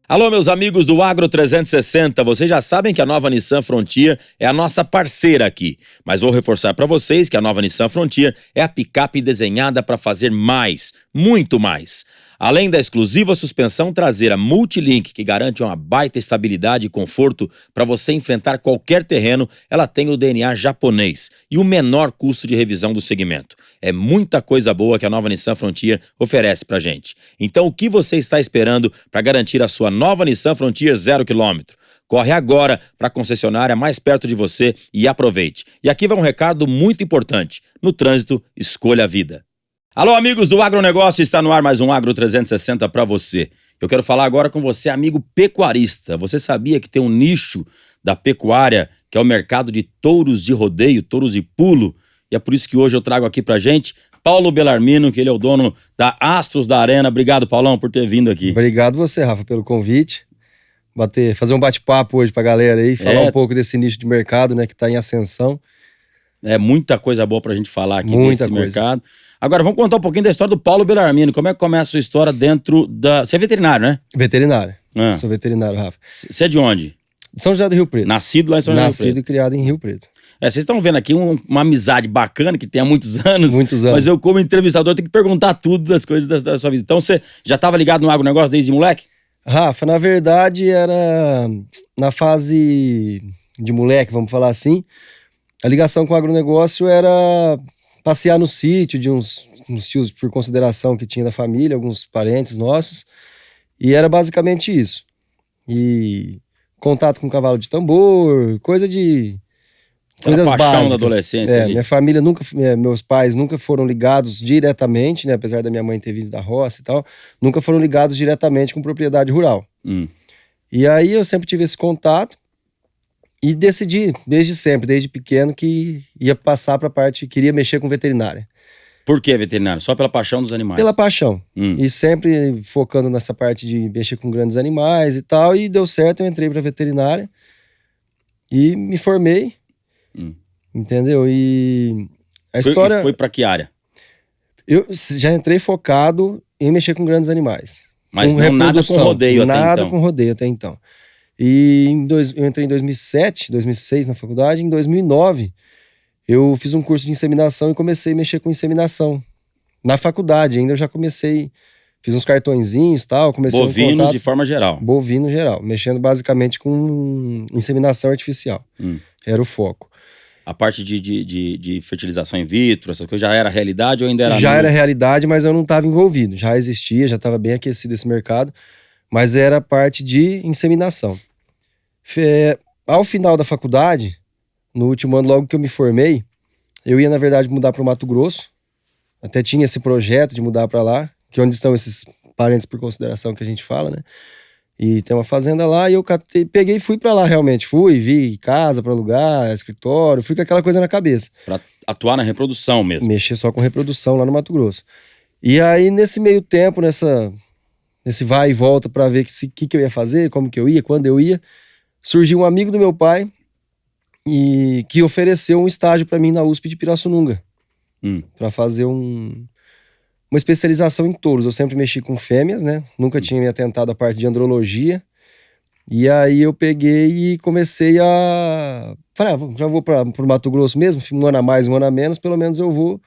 Alô, meus amigos do Agro 360, vocês já sabem que a nova Nissan Frontier é a nossa parceira aqui. Mas vou reforçar para vocês que a nova Nissan Frontier é a picape desenhada para fazer mais, muito mais. Além da exclusiva suspensão traseira Multilink, que garante uma baita estabilidade e conforto para você enfrentar qualquer terreno, ela tem o DNA japonês e o menor custo de revisão do segmento. É muita coisa boa que a nova Nissan Frontier oferece pra gente. Então o que você está esperando para garantir a sua nova Nissan Frontier 0 km? Corre agora para a concessionária mais perto de você e aproveite. E aqui vai um recado muito importante. No trânsito, escolha a vida. Alô, amigos do Agronegócio, está no ar mais um Agro 360 para você. Eu quero falar agora com você, amigo pecuarista. Você sabia que tem um nicho da pecuária, que é o mercado de touros de rodeio, touros de pulo? E é por isso que hoje eu trago aqui pra gente Paulo Bellarmino, que ele é o dono da Astros da Arena. Obrigado, Paulão, por ter vindo aqui. Obrigado você, Rafa, pelo convite. Fazer um bate-papo hoje pra galera aí, falar um pouco desse nicho de mercado, né, que tá em ascensão. É muita coisa boa pra gente falar aqui desse mercado. Agora, vamos contar um pouquinho da história do Paulo Bellarmino. Como é que começa a sua história dentro da... Você é veterinário, né? Veterinário. Sou veterinário, Rafa. Você é de onde? De São José do Rio Preto. Nascido lá em São José do Rio Preto. Nascido e criado em Rio Preto. Vocês estão vendo aqui uma amizade bacana que tem há muitos anos. Muitos anos. Mas eu, como entrevistador, tenho que perguntar tudo das coisas da sua vida. Então, você já estava ligado no agronegócio desde moleque? Rafa, na verdade, era na fase de moleque, vamos falar assim. A ligação com o agronegócio era passear no sítio de uns tios por consideração que tinha da família, alguns parentes nossos. E era basicamente isso. E contato com cavalo de tambor, coisas paixão básicas. Da adolescência ali. Minha família meus pais nunca foram ligados diretamente, né, apesar da minha mãe ter vindo da roça e tal, nunca foram ligados diretamente com propriedade rural. E aí eu sempre tive esse contato e decidi, desde sempre, desde pequeno, que ia passar para a parte, queria mexer com veterinária. Por que veterinário? Só pela paixão dos animais? Pela paixão. E sempre focando nessa parte de mexer com grandes animais e tal, e deu certo, eu entrei para veterinária e me formei. Entendeu? E a história... Foi pra que área? Eu já entrei focado em mexer com grandes animais. Mas não nada com rodeio até então? Nada com rodeio até então. E eu entrei em 2007, 2006 na faculdade. Em 2009, eu fiz um curso de inseminação e comecei a mexer com inseminação. Na faculdade ainda eu já comecei... Fiz uns cartõezinhos e tal. Bovinos de forma geral? Bovino geral. Mexendo basicamente com inseminação artificial. Era o foco. A parte de fertilização in vitro, essas coisas, já era realidade ou ainda era... Já era realidade, mas eu não estava envolvido. Já existia, já estava bem aquecido esse mercado, mas era a parte de inseminação. Ao final da faculdade, no último ano, logo que eu me formei, eu ia, na verdade, mudar para o Mato Grosso. Até tinha esse projeto de mudar para lá, que é onde estão esses parentes por consideração que a gente fala, né? E tem uma fazenda lá e eu peguei e fui pra lá realmente. Vi casa pra alugar, escritório, fui com aquela coisa na cabeça. Pra atuar na reprodução mesmo? Mexer só com reprodução lá no Mato Grosso. E aí nesse meio tempo, nesse vai e volta pra ver o que eu ia fazer, como que eu ia, quando eu ia, surgiu um amigo do meu pai e que ofereceu um estágio pra mim na USP de Pirassununga. Pra fazer uma especialização em touros. Eu sempre mexi com fêmeas, né? Nunca tinha me atentado à parte de andrologia. E aí eu peguei e comecei a... Falei, já vou pro Mato Grosso mesmo, um ano a mais, um ano a menos, pelo menos eu vou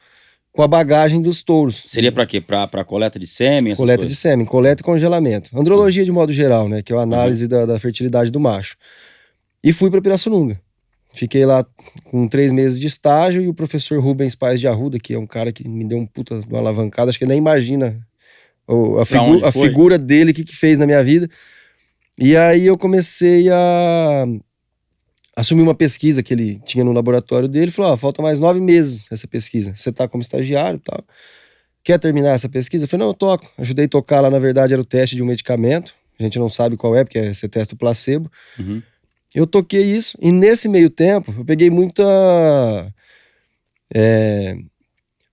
com a bagagem dos touros. Seria pra quê? Pra coleta de sêmen? Coleta de sêmen, coleta e congelamento. Andrologia de modo geral, né? Que é a análise da fertilidade do macho. E fui pra Pirassununga. Fiquei lá com 3 meses de estágio e o professor Rubens Paes de Arruda, que é um cara que me deu uma alavancada, acho que nem imagina a figura dele, o que fez na minha vida. E aí eu comecei a assumir uma pesquisa que ele tinha no laboratório dele, falou, falta mais 9 meses essa pesquisa, você tá como estagiário e tal, quer terminar essa pesquisa? Eu falei, não, eu toco. Ajudei a tocar lá, na verdade era o teste de um medicamento, a gente não sabe qual é, porque você testa o placebo. Eu toquei isso, e nesse meio tempo, eu peguei muita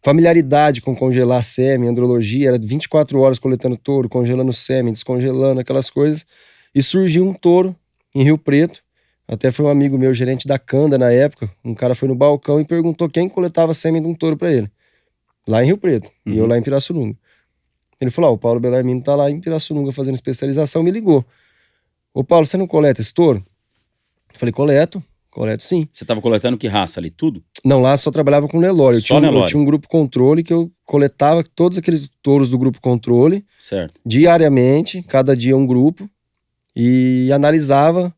familiaridade com congelar sêmen, andrologia, era 24 horas coletando touro, congelando sêmen, descongelando, aquelas coisas, e surgiu um touro em Rio Preto, até foi um amigo meu, gerente da Canda na época, um cara foi no balcão e perguntou quem coletava sêmen de um touro pra ele, lá em Rio Preto, e eu lá em Pirassununga. Ele falou, o Paulo Bellarmino tá lá em Pirassununga fazendo especialização, me ligou. Ô Paulo, você não coleta esse touro? Eu falei, coleto sim. Você tava coletando que raça ali? Tudo? Não, lá só trabalhava com Nelore. Só Eu Nelore. tinha um grupo controle que eu coletava todos aqueles touros do grupo controle Certo. diariamente, cada dia um grupo, e analisava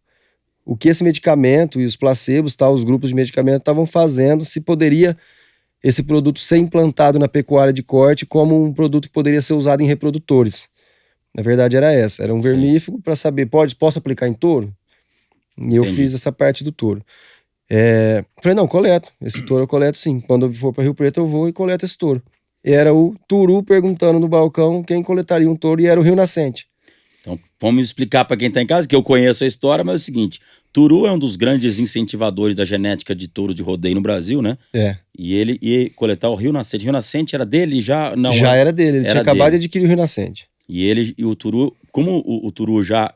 o que esse medicamento e os placebos, os grupos de medicamento estavam fazendo, se poderia esse produto ser implantado na pecuária de corte como um produto que poderia ser usado em reprodutores. Na verdade era essa, era um Sim. vermífugo para saber, posso aplicar em touro? E eu fiz essa parte do touro. Falei, não, coleto. Esse touro eu coleto sim. Quando eu for para Rio Preto, eu vou e coleto esse touro. E era o Turu perguntando no balcão quem coletaria um touro, e era o Rio Nascente. Então, vamos explicar para quem tá em casa, que eu conheço a história, mas é o seguinte: Turu é um dos grandes incentivadores da genética de touro de rodeio no Brasil, né? E ele ia coletar o Rio Nascente. O Rio Nascente era dele? Já não. Já era dele, ele tinha acabado de adquirir o Rio Nascente. E o Turu, como o Turu já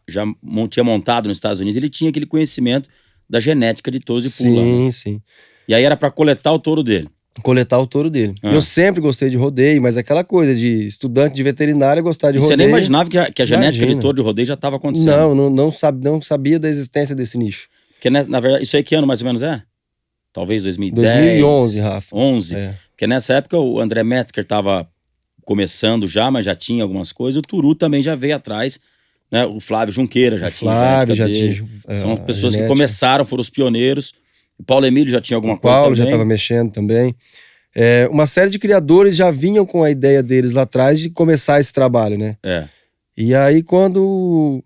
tinha montado nos Estados Unidos, ele tinha aquele conhecimento da genética de touros de pula. Sim, né? sim. E aí era para coletar o touro dele. Coletar o touro dele. Eu sempre gostei de rodeio, mas aquela coisa de estudante de veterinária gostar de rodeio... Você nem imaginava que a genética de touro de rodeio já estava acontecendo. Não sabia da existência desse nicho. Porque, na verdade, isso aí que ano mais ou menos é? Talvez 2010? 2011, Rafa. 11. Porque nessa época o André Metzger estava começando já, mas já tinha algumas coisas. O Turu também já veio atrás, né? O Flávio Junqueira já tinha genética dele. São pessoas que começaram, foram os pioneiros. O Paulo Emílio já tinha alguma coisa também. O Paulo já estava mexendo também. Uma série de criadores já vinham com a ideia deles lá atrás de começar esse trabalho, né? E aí, quando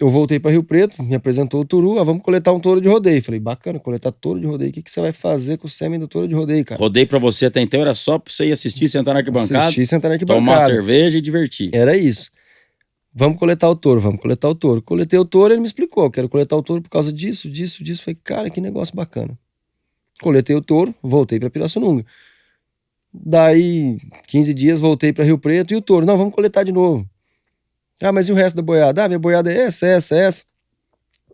eu voltei para Rio Preto, me apresentou o Turu, vamos coletar um touro de rodeio. Falei, bacana, coletar touro de rodeio. O que você vai fazer com o sêmen do touro de rodeio, cara? Rodeio pra você até então era só pra você ir assistir, sentar na arquibancada, tomar cerveja e divertir. Era isso. Vamos coletar o touro. Coletei o touro, ele me explicou, quero coletar o touro por causa disso. Falei, cara, que negócio bacana. Coletei o touro, voltei para Pirassununga. Daí, 15 dias, voltei para Rio Preto e o touro, não, vamos coletar de novo. Mas e o resto da boiada? Minha boiada é essa.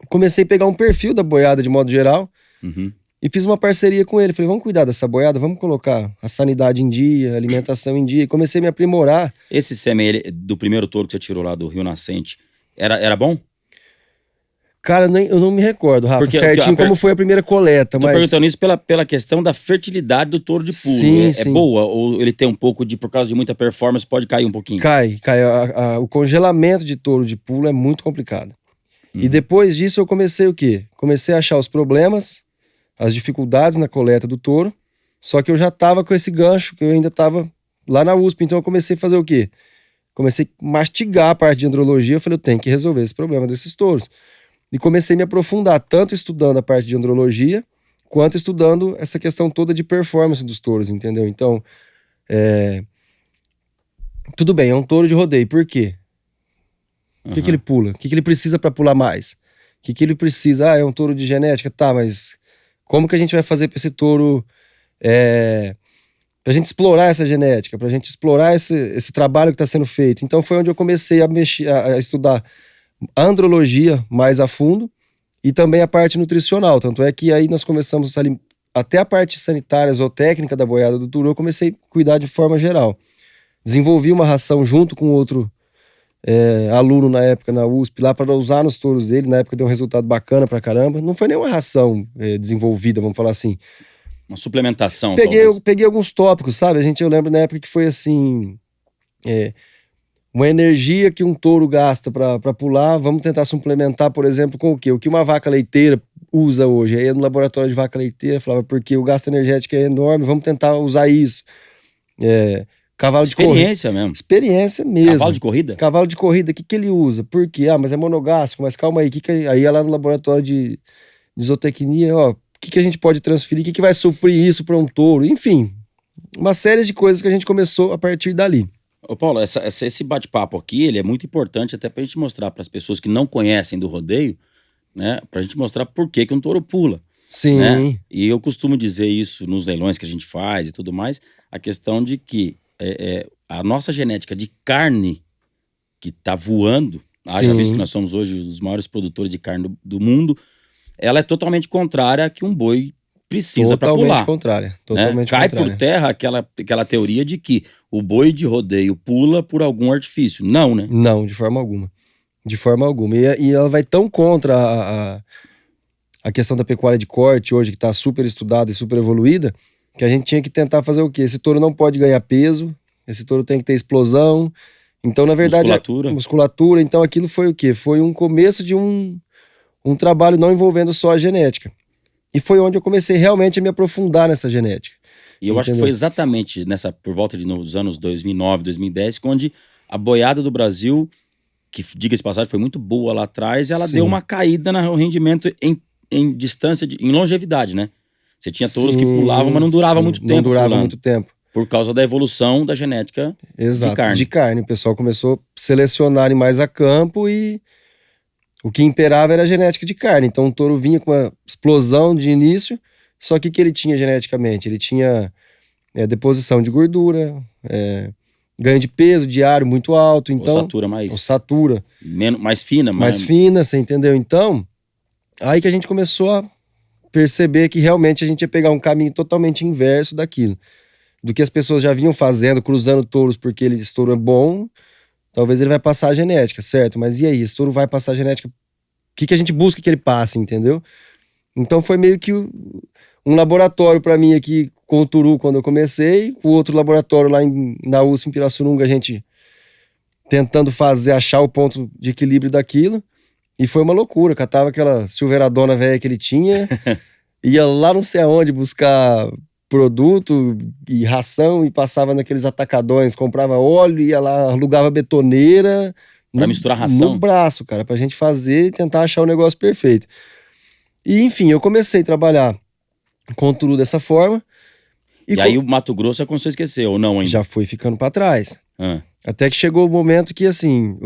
Comecei a pegar um perfil da boiada de modo geral e fiz uma parceria com ele. Falei, vamos cuidar dessa boiada, vamos colocar a sanidade em dia, a alimentação em dia. E comecei a me aprimorar. Esse sêmen do primeiro touro que você tirou lá do Rio Nascente, era bom? Cara, eu não me recordo, Rafa, certinho como foi a primeira coleta. Tô perguntando isso pela questão da fertilidade do touro de pulo. Sim, é boa? Ou ele tem um pouco por causa de muita performance, pode cair um pouquinho? Cai. O congelamento de touro de pulo é muito complicado. E depois disso eu comecei o quê? Comecei a achar os problemas, as dificuldades na coleta do touro, só que eu já tava com esse gancho, que eu ainda tava lá na USP, então eu comecei a fazer o quê? Comecei a mastigar a parte de andrologia, eu falei, eu tenho que resolver esse problema desses touros. E comecei a me aprofundar, tanto estudando a parte de andrologia, quanto estudando essa questão toda de performance dos touros, entendeu? Então, tudo bem, é um touro de rodeio, por quê? O que ele pula? O que ele precisa para pular mais? O que ele precisa? É um touro de genética? Tá, mas como que a gente vai fazer para esse touro... pra gente explorar essa genética, pra gente explorar esse trabalho que está sendo feito. Então foi onde eu comecei a estudar a andrologia mais a fundo e também a parte nutricional. Tanto é que aí nós começamos até a parte sanitária ou técnica da boiada do Turu, eu comecei a cuidar de forma geral. Desenvolvi uma ração junto com outro aluno na época na USP lá para usar nos touros dele. Na época deu um resultado bacana pra caramba. Não foi nenhuma ração desenvolvida, vamos falar assim. Uma suplementação. Peguei alguns tópicos, sabe? Eu lembro na época que foi assim... uma energia que um touro gasta para pular, vamos tentar suplementar, por exemplo, com o quê? O que uma vaca leiteira usa hoje. Aí no laboratório de vaca leiteira, falava, porque o gasto energético é enorme, vamos tentar usar isso. Cavalo de corrida. Experiência mesmo. Experiência mesmo. Cavalo de corrida? Cavalo de corrida, o que ele usa? Por quê? Mas é monogástrico, mas calma aí. Aí é lá no laboratório de zootecnia, o que a gente pode transferir? O que vai suprir isso para um touro? Enfim, uma série de coisas que a gente começou a partir dali. Ô Paulo, esse bate-papo aqui, ele é muito importante até pra gente mostrar para as pessoas que não conhecem do rodeio, né? Pra gente mostrar por que um touro pula. Sim. Né? E eu costumo dizer isso nos leilões que a gente faz e tudo mais, a questão de que a nossa genética de carne que tá voando, haja visto que nós somos hoje os maiores produtores de carne do mundo, ela é totalmente contrária a que um boi precisa para pular. Totalmente contrária. Cai por terra aquela teoria de que o boi de rodeio pula por algum artifício. Não, né? Não, de forma alguma. De forma alguma. E ela vai tão contra a questão da pecuária de corte hoje, que está super estudada e super evoluída, que a gente tinha que tentar fazer o quê? Esse touro não pode ganhar peso, esse touro tem que ter explosão. Então, na verdade, musculatura. Então, aquilo foi o quê? Foi um começo de um trabalho não envolvendo só a genética. E foi onde eu comecei realmente a me aprofundar nessa genética. E eu acho que foi exatamente por volta nos anos 2009, 2010, onde a boiada do Brasil, que, diga-se de passagem, foi muito boa lá atrás, ela deu uma caída no rendimento em distância, em longevidade, né? Você tinha touros que pulavam, mas não durava muito tempo. Não durava muito tempo. Por causa da evolução da genética de carne. O pessoal começou a selecionar animais a campo e o que imperava era a genética de carne. Então o touro vinha com uma explosão de início, só que o que ele tinha geneticamente? Ele tinha deposição de gordura, ganho de peso diário muito alto. Então, ossatura mais fina. Mais fina, você entendeu? Então, aí que a gente começou a perceber que realmente a gente ia pegar um caminho totalmente inverso daquilo. Do que as pessoas já vinham fazendo, cruzando touros porque esse touro é bom, talvez ele vai passar a genética, certo? Mas e aí, esse touro vai passar a genética? O que a gente busca que ele passe, entendeu? Então foi meio que um laboratório para mim aqui com o Turu quando eu comecei, o outro laboratório lá na USP em Pirassununga, a gente tentando achar o ponto de equilíbrio daquilo, e foi uma loucura. Catava aquela silveiradona velha que ele tinha, ia lá não sei aonde buscar produto e ração e passava naqueles atacadões, comprava óleo, ia lá, alugava betoneira pra misturar ração no braço, cara, pra gente fazer e tentar achar o negócio perfeito. E enfim, eu comecei a trabalhar com o Turu dessa forma. E aí o Mato Grosso é como você esqueceu, ou não ainda? Já foi ficando pra trás. Até que chegou o momento que, assim,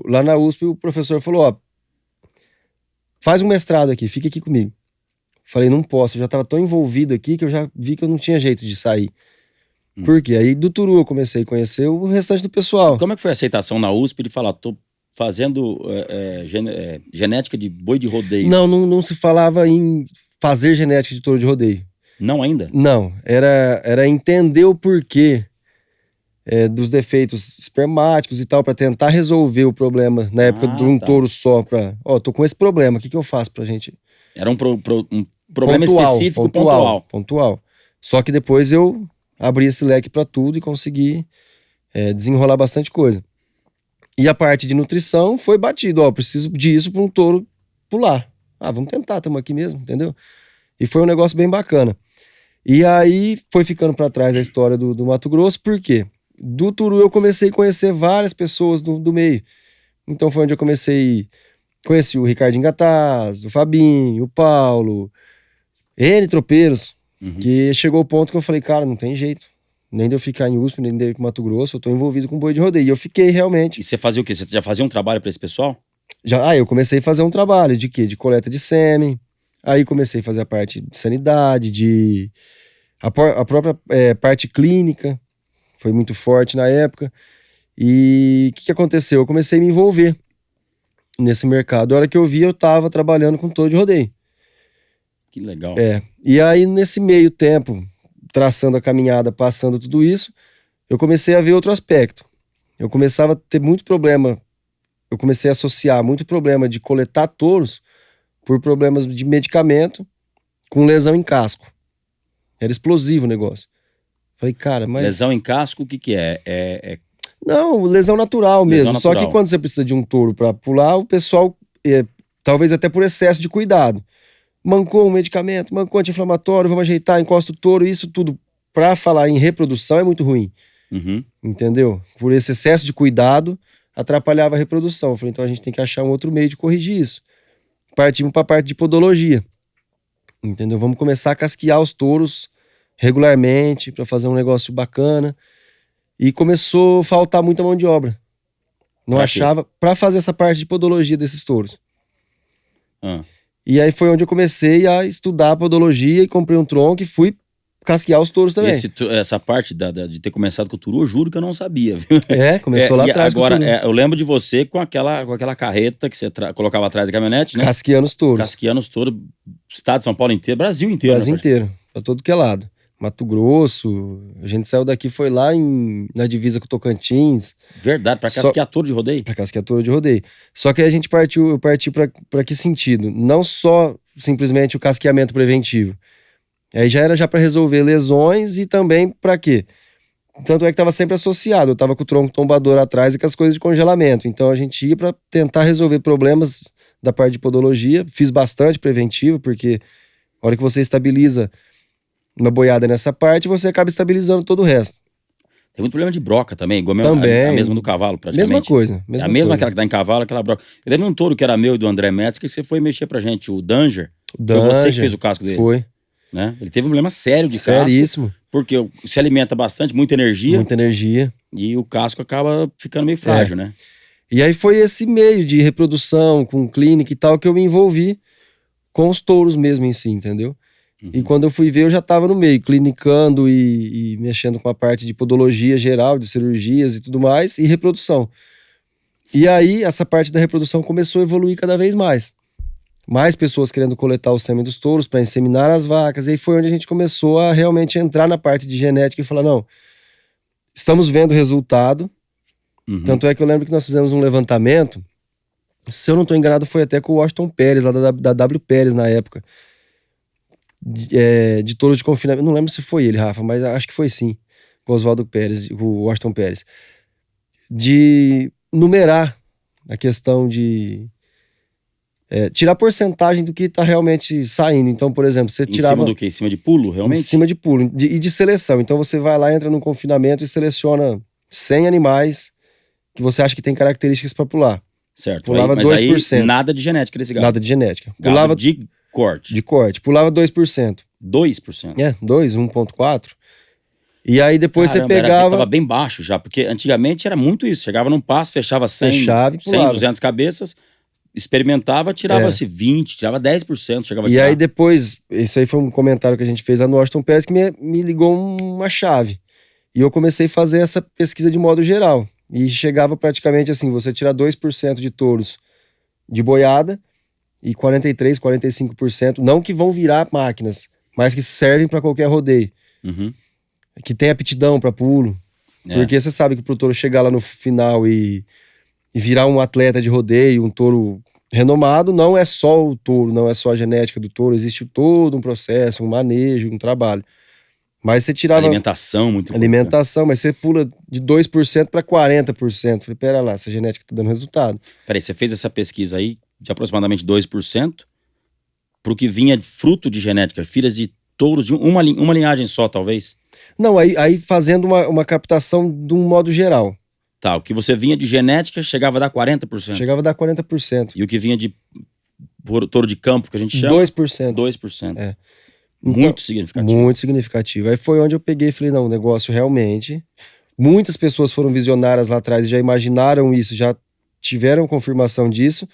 lá na USP o professor falou, ó, faz um mestrado aqui, fica aqui comigo. Falei, não posso, eu já tava tão envolvido aqui que eu já vi que eu não tinha jeito de sair. Por quê? Aí do Turu eu comecei a conhecer o restante do pessoal. E como é que foi a aceitação na USP de falar, tô fazendo genética de boi de rodeio? Não se falava em fazer genética de touro de rodeio. Não ainda? Não, era entender o porquê dos defeitos espermáticos e tal, pra tentar resolver o problema na época de um touro só, tô com esse problema, o que eu faço pra gente... Era um problema específico, pontual. Só que depois eu abri esse leque para tudo e consegui desenrolar bastante coisa. E a parte de nutrição foi batido, preciso disso para um touro pular. Vamos tentar, estamos aqui mesmo, entendeu? E foi um negócio bem bacana. E aí foi ficando para trás a história do Mato Grosso, por quê? Do Turu eu comecei a conhecer várias pessoas do meio. Então foi onde eu conheci o Ricardinho Gataz, o Fabinho, o Paulo, N tropeiros, que chegou o ponto que eu falei, cara, não tem jeito. Nem de eu ficar em USP, nem de eu ir pro Mato Grosso, eu tô envolvido com boi de rodeio. E eu fiquei realmente. E você fazia o quê? Você já fazia um trabalho para esse pessoal? Eu comecei a fazer um trabalho de quê? De coleta de sêmen. Aí comecei a fazer a parte de sanidade, a própria parte clínica, foi muito forte na época. E o que aconteceu? Eu comecei a me envolver nesse mercado. A hora que eu vi, eu tava trabalhando com touro de rodeio. Que legal. E aí, nesse meio tempo, traçando a caminhada, passando tudo isso, eu comecei a ver outro aspecto. Eu começava a ter muito problema, eu comecei a associar muito problema de coletar touros por problemas de medicamento com lesão em casco. Era explosivo o negócio. Falei, cara, mas... Lesão em casco, o que é? Não, lesão natural mesmo. Lesão natural. Só que quando você precisa de um touro para pular, o pessoal, talvez até por excesso de cuidado, mancou um medicamento, mancou anti-inflamatório, vamos ajeitar, encosta o touro, isso tudo, para falar em reprodução, é muito ruim. Entendeu? Por esse excesso de cuidado, atrapalhava a reprodução. Eu falei, então a gente tem que achar um outro meio de corrigir isso. Partimos para a parte de podologia. Entendeu? Vamos começar a casquear os touros regularmente, para fazer um negócio bacana. E começou a faltar muita mão de obra. Não achava, para fazer essa parte de podologia desses touros. E aí foi onde eu comecei a estudar a podologia e comprei um tronco e fui casquear os touros também. Essa parte de ter começado com o Turu, eu juro que eu não sabia, viu? Começou lá atrás agora, com o Turu. Eu lembro de você com aquela carreta que você colocava atrás da caminhonete, né? Casqueando os touros. Casqueando os touros, estado de São Paulo inteiro, Brasil inteiro. Brasil inteiro, pra todo que é lado. Mato Grosso. A gente saiu daqui, foi lá na divisa com o Tocantins, Verdade, pra casquear touro de rodeio. pra casquear touro de rodeio. Só que a gente eu parti pra que sentido? Não só simplesmente o casqueamento preventivo. Aí já era para resolver lesões e também pra quê? Tanto é que estava sempre associado. Eu estava com o tronco tombador atrás e com as coisas de congelamento. Então a gente ia para tentar resolver problemas da parte de podologia. Fiz bastante preventivo, porque a hora que você estabiliza uma boiada nessa parte, você acaba estabilizando todo o resto. Tem muito problema de broca também, igual Também. a mesma do cavalo, praticamente. Mesma coisa. É a mesma coisa. aquela que dá em cavalo, aquela broca. Eu lembro de um touro que era meu e do André Metz, que você foi mexer pra gente, o Danger. Foi você que fez o casco dele. Foi. Né? Ele teve um problema sério de Seríssimo. casco, porque se alimenta bastante, muita energia, e o casco acaba ficando meio frágil, né? E aí foi esse meio de reprodução, com clínica e tal, que eu me envolvi com os touros mesmo em si, entendeu? E quando eu fui ver, eu já estava no meio, clinicando e mexendo com a parte de podologia geral, de cirurgias e tudo mais, e reprodução. E aí, essa parte da reprodução começou a evoluir cada vez mais. Mais pessoas querendo coletar o sêmen dos touros para inseminar as vacas. E aí foi onde a gente começou a realmente entrar na parte de genética e falar, não, estamos vendo resultado. Tanto é que eu lembro que nós fizemos um levantamento, se eu não estou enganado, foi até com o Washington Pérez, lá da W Pérez na época, de touros de confinamento. Não lembro se foi ele, Rafa, mas acho que foi sim, com o Oswaldo Pérez, com o Washington Pérez, de numerar a questão de tirar porcentagem do que está realmente saindo. Então, por exemplo, você tirava... Em cima do quê? Em cima de pulo, realmente? Em cima de pulo e de seleção. Então você vai lá, entra no confinamento e seleciona 100 animais que você acha que tem características para pular. Certo. Pulava mas 2%. Aí, nada de genética desse gado. Nada de genética. Gado Pulava de corte. de corte. Pulava 2%. 2%. 2, 1,4. E aí depois Caramba, você pegava... Tava bem baixo já, porque antigamente era muito isso. Chegava num passo, fechava 100, Fechava e 100 pulava. 200 cabeças, experimentava, tirava-se 20, tirava 10%, chegava a E tirar. aí depois, isso aí foi um comentário que a gente fez lá no Washington Pérez que me ligou uma chave. E eu comecei a fazer essa pesquisa de modo geral. E chegava praticamente assim, você tira 2% de touros de boiada e 43%, 45%, não que vão virar máquinas, mas que servem para qualquer rodeio. Que tem aptidão para pulo. Porque você sabe que pro touro chegar lá no final e virar um atleta de rodeio, um touro renomado, não é só o touro, não é só a genética do touro, existe todo um processo, um manejo, um trabalho. Mas você tirava... Alimentação muito Alimentação, mas você pula de 2% para 40%. Falei, pera lá, essa genética tá dando resultado. Peraí, você fez essa pesquisa aí de aproximadamente 2% pro que vinha de fruto de genética, filhas de touros de uma linhagem só, talvez? Não, aí fazendo uma captação de um modo geral. Tá, o que você vinha de genética chegava a dar 40%. Chegava a dar 40%. E o que vinha de touro de campo, que a gente chama? 2%. 2%. Então, muito significativo. Muito significativo. Aí foi onde eu peguei e falei, não, o negócio realmente... Muitas pessoas foram visionárias lá atrás e já imaginaram isso, já tiveram confirmação disso,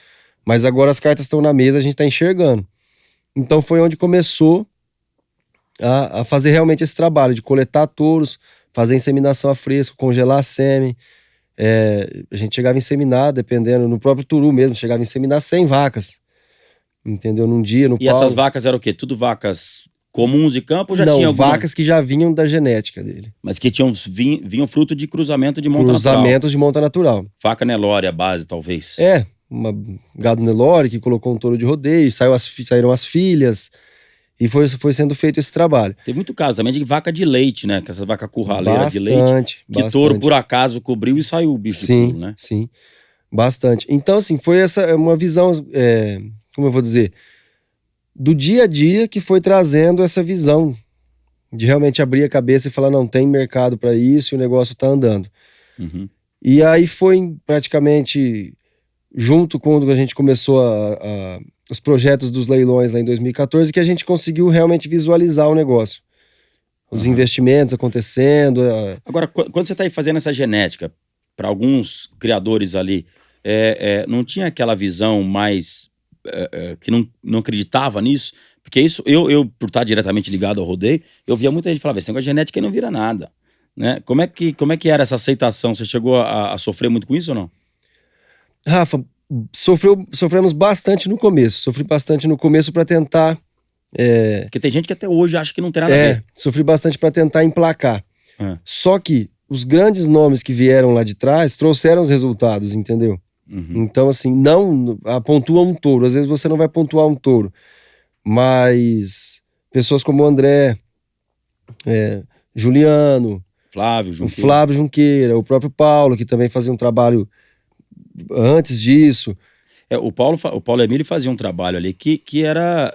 mas agora as cartas estão na mesa, a gente está enxergando. Então foi onde começou a fazer realmente esse trabalho de coletar touros, fazer inseminação a fresco, congelar sêmen. A gente chegava a inseminar, dependendo, no próprio turu mesmo, chegava a inseminar 100 vacas. Entendeu? Num dia, no E essas vacas eram o quê? Tudo vacas comuns de campo ou já não, tinha alguma? Vacas que já vinham da genética dele. Mas que vinham fruto de cruzamento de monta natural. Cruzamentos de monta natural. Vaca Nelore, a base, talvez. Gado Nelore que colocou um touro de rodeio, saíram as filhas, e foi sendo feito esse trabalho. Tem muito caso também de vaca de leite, né? Que essas vacas curraleiras de leite. Que touro, por acaso, cobriu e saiu o bicho de pulo, né? Sim, bastante. Então, assim, foi uma visão, como eu vou dizer, do dia a dia que foi trazendo essa visão de realmente abrir a cabeça e falar, não, tem mercado para isso e o negócio tá andando. E aí foi praticamente junto quando a gente começou os projetos dos leilões lá em 2014 que a gente conseguiu realmente visualizar o negócio. Os investimentos acontecendo. Agora, quando você está aí fazendo essa genética, para alguns criadores ali, não tinha aquela visão mais... que não acreditava nisso, porque isso, eu por estar diretamente ligado ao rodeio, eu via muita gente falar, esse negócio de genética não vira nada, né? Como é que era essa aceitação? Você chegou a sofrer muito com isso ou não? Rafa, sofremos bastante no começo, sofri bastante no começo para tentar Porque tem gente que até hoje acha que não tem nada a ver. Sofri bastante para tentar emplacar. Ah. Só que os grandes nomes que vieram lá de trás trouxeram os resultados, entendeu? Uhum. Então, assim, não pontua um touro. Às vezes você não vai pontuar um touro. Mas pessoas como o André, Juliano, Flávio o Junqueira. Flávio Junqueira, o próprio Paulo, que também fazia um trabalho antes disso. O Paulo Emílio fazia um trabalho ali que era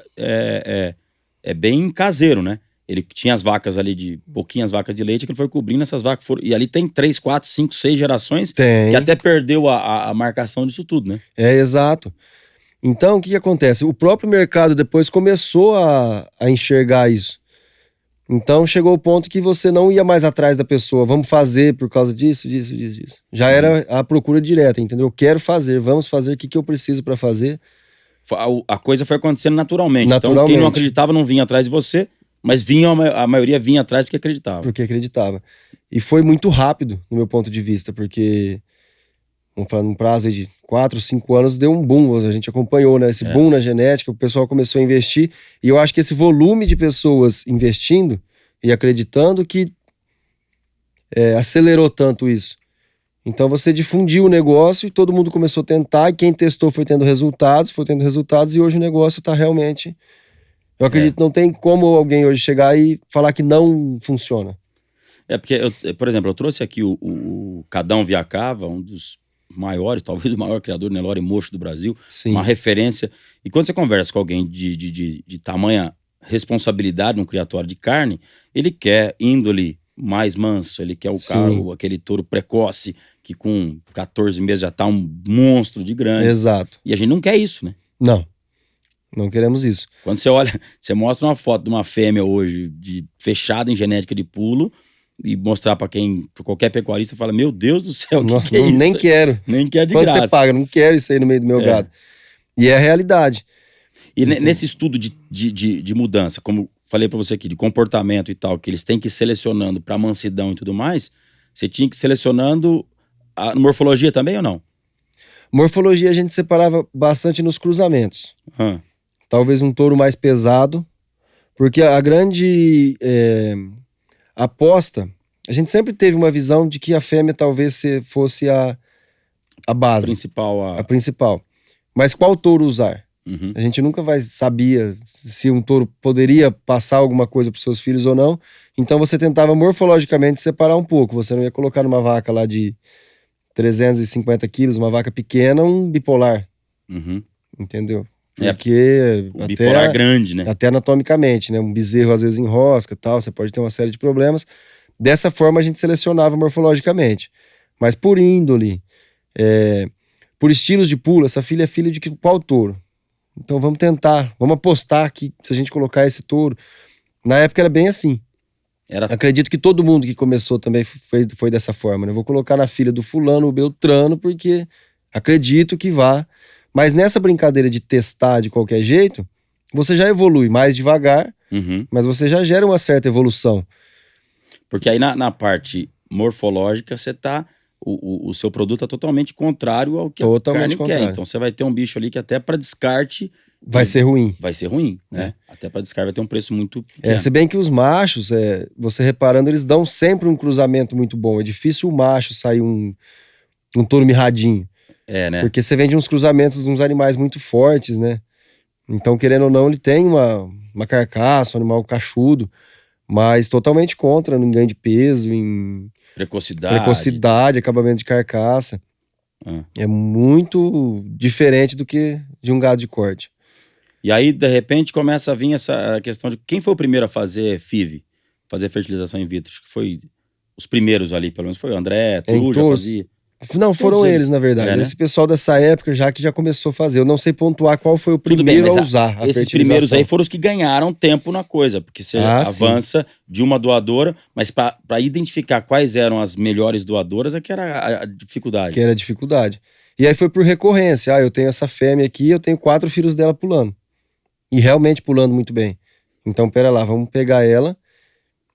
bem caseiro, né? Ele tinha as vacas ali pouquinhas vacas de leite, que ele foi cobrindo essas vacas. E ali tem 3, 4, 5, 6 gerações que até perdeu a marcação disso tudo, né? Exato. Então, o que acontece? O próprio mercado depois começou a enxergar isso. Então, chegou o ponto que você não ia mais atrás da pessoa. Vamos fazer por causa disso. Já era a procura direta, entendeu? Eu quero fazer, vamos fazer, o que eu preciso para fazer. A coisa foi acontecendo naturalmente. Naturalmente. Então, quem não acreditava não vinha atrás de você, mas a maioria vinha atrás porque acreditava. Porque acreditava. E foi muito rápido, no meu ponto de vista, porque, vamos falar, num prazo de 4, 5 anos, deu um boom. A gente acompanhou, né? Esse boom na genética, o pessoal começou a investir. E eu acho que esse volume de pessoas investindo e acreditando que acelerou tanto isso. Então você difundiu o negócio e todo mundo começou a tentar, e quem testou foi tendo resultados, e hoje o negócio está realmente... Eu acredito que não tem como alguém hoje chegar e falar que não funciona. Porque, por exemplo, eu trouxe aqui o Cadão Viacava, um dos maiores, talvez o maior criador de Nelore Mocho do Brasil. Sim. Uma referência. E quando você conversa com alguém de tamanha responsabilidade no criatório de carne, ele quer índole mais manso, ele quer aquele touro precoce, que com 14 meses já tá um monstro de grande. Exato. E a gente não quer isso, né? Não queremos isso. Quando você olha, você mostra uma foto de uma fêmea hoje fechada em genética de pulo e mostrar pra qualquer pecuarista, fala, meu Deus do céu, o que é isso? Nem quero. Nem quer de Quanto graça. você paga? Não quero isso aí no meio do meu gado. E é a realidade. E nesse estudo de mudança, como falei pra você aqui, de comportamento e tal, que eles têm que ir selecionando pra mansidão e tudo mais, você tinha que ir selecionando a morfologia também ou não? Morfologia a gente separava bastante nos cruzamentos. Talvez um touro mais pesado, porque a grande aposta, a gente sempre teve uma visão de que a fêmea talvez fosse a base. A principal. Mas qual touro usar? Uhum. A gente nunca sabia se um touro poderia passar alguma coisa para os seus filhos ou não. Então você tentava morfologicamente separar um pouco. Você não ia colocar numa vaca lá de 350 quilos, uma vaca pequena, um bipolar. Uhum. Entendeu? Porque o bipolar grande, né? Até anatomicamente, né? Um bezerro às vezes enrosca, tal, você pode ter uma série de problemas. Dessa forma a gente selecionava morfologicamente. Mas por índole, por estilos de pulo, essa filha é filha de qual touro? Então vamos apostar que se a gente colocar esse touro... Na época era bem assim. Acredito que todo mundo que começou também foi dessa forma, né? Vou colocar na filha do fulano, o Beltrano, porque acredito que vá... Mas nessa brincadeira de testar de qualquer jeito, você já evolui mais devagar, mas você já gera uma certa evolução. Porque aí na parte morfológica, você tá... O seu produto é totalmente contrário ao que a carne quer. Então você vai ter um bicho ali que até para descarte... Vai ser ruim. Vai ser ruim, né? Até para descarte vai ter um preço muito pequeno. Se bem que os machos, você reparando, eles dão sempre um cruzamento muito bom. É difícil o macho sair um touro mirradinho. Né? Porque você vende uns cruzamentos de uns animais muito fortes, né? Então, querendo ou não, ele tem uma carcaça, um animal cachudo, mas totalmente contra no ganho de peso, em precocidade, acabamento de carcaça. É muito diferente do que de um gado de corte. E aí, de repente, começa a vir essa questão de quem foi o primeiro a fazer FIV, fazer fertilização in vitro? Acho que foi os primeiros ali, pelo menos foi o André, tu já fazia. Não, foram eles, na verdade. Né? Esse pessoal dessa época que já começou a fazer. Eu não sei pontuar qual foi o primeiro a usar a esses primeiros aí foram os que ganharam tempo na coisa, porque você avança de uma doadora, mas para identificar quais eram as melhores doadoras é que era a dificuldade. Que era a dificuldade. E aí foi por recorrência. Eu tenho essa fêmea aqui, eu tenho 4 filhos dela pulando. E realmente pulando muito bem. Então, pera lá, vamos pegar ela.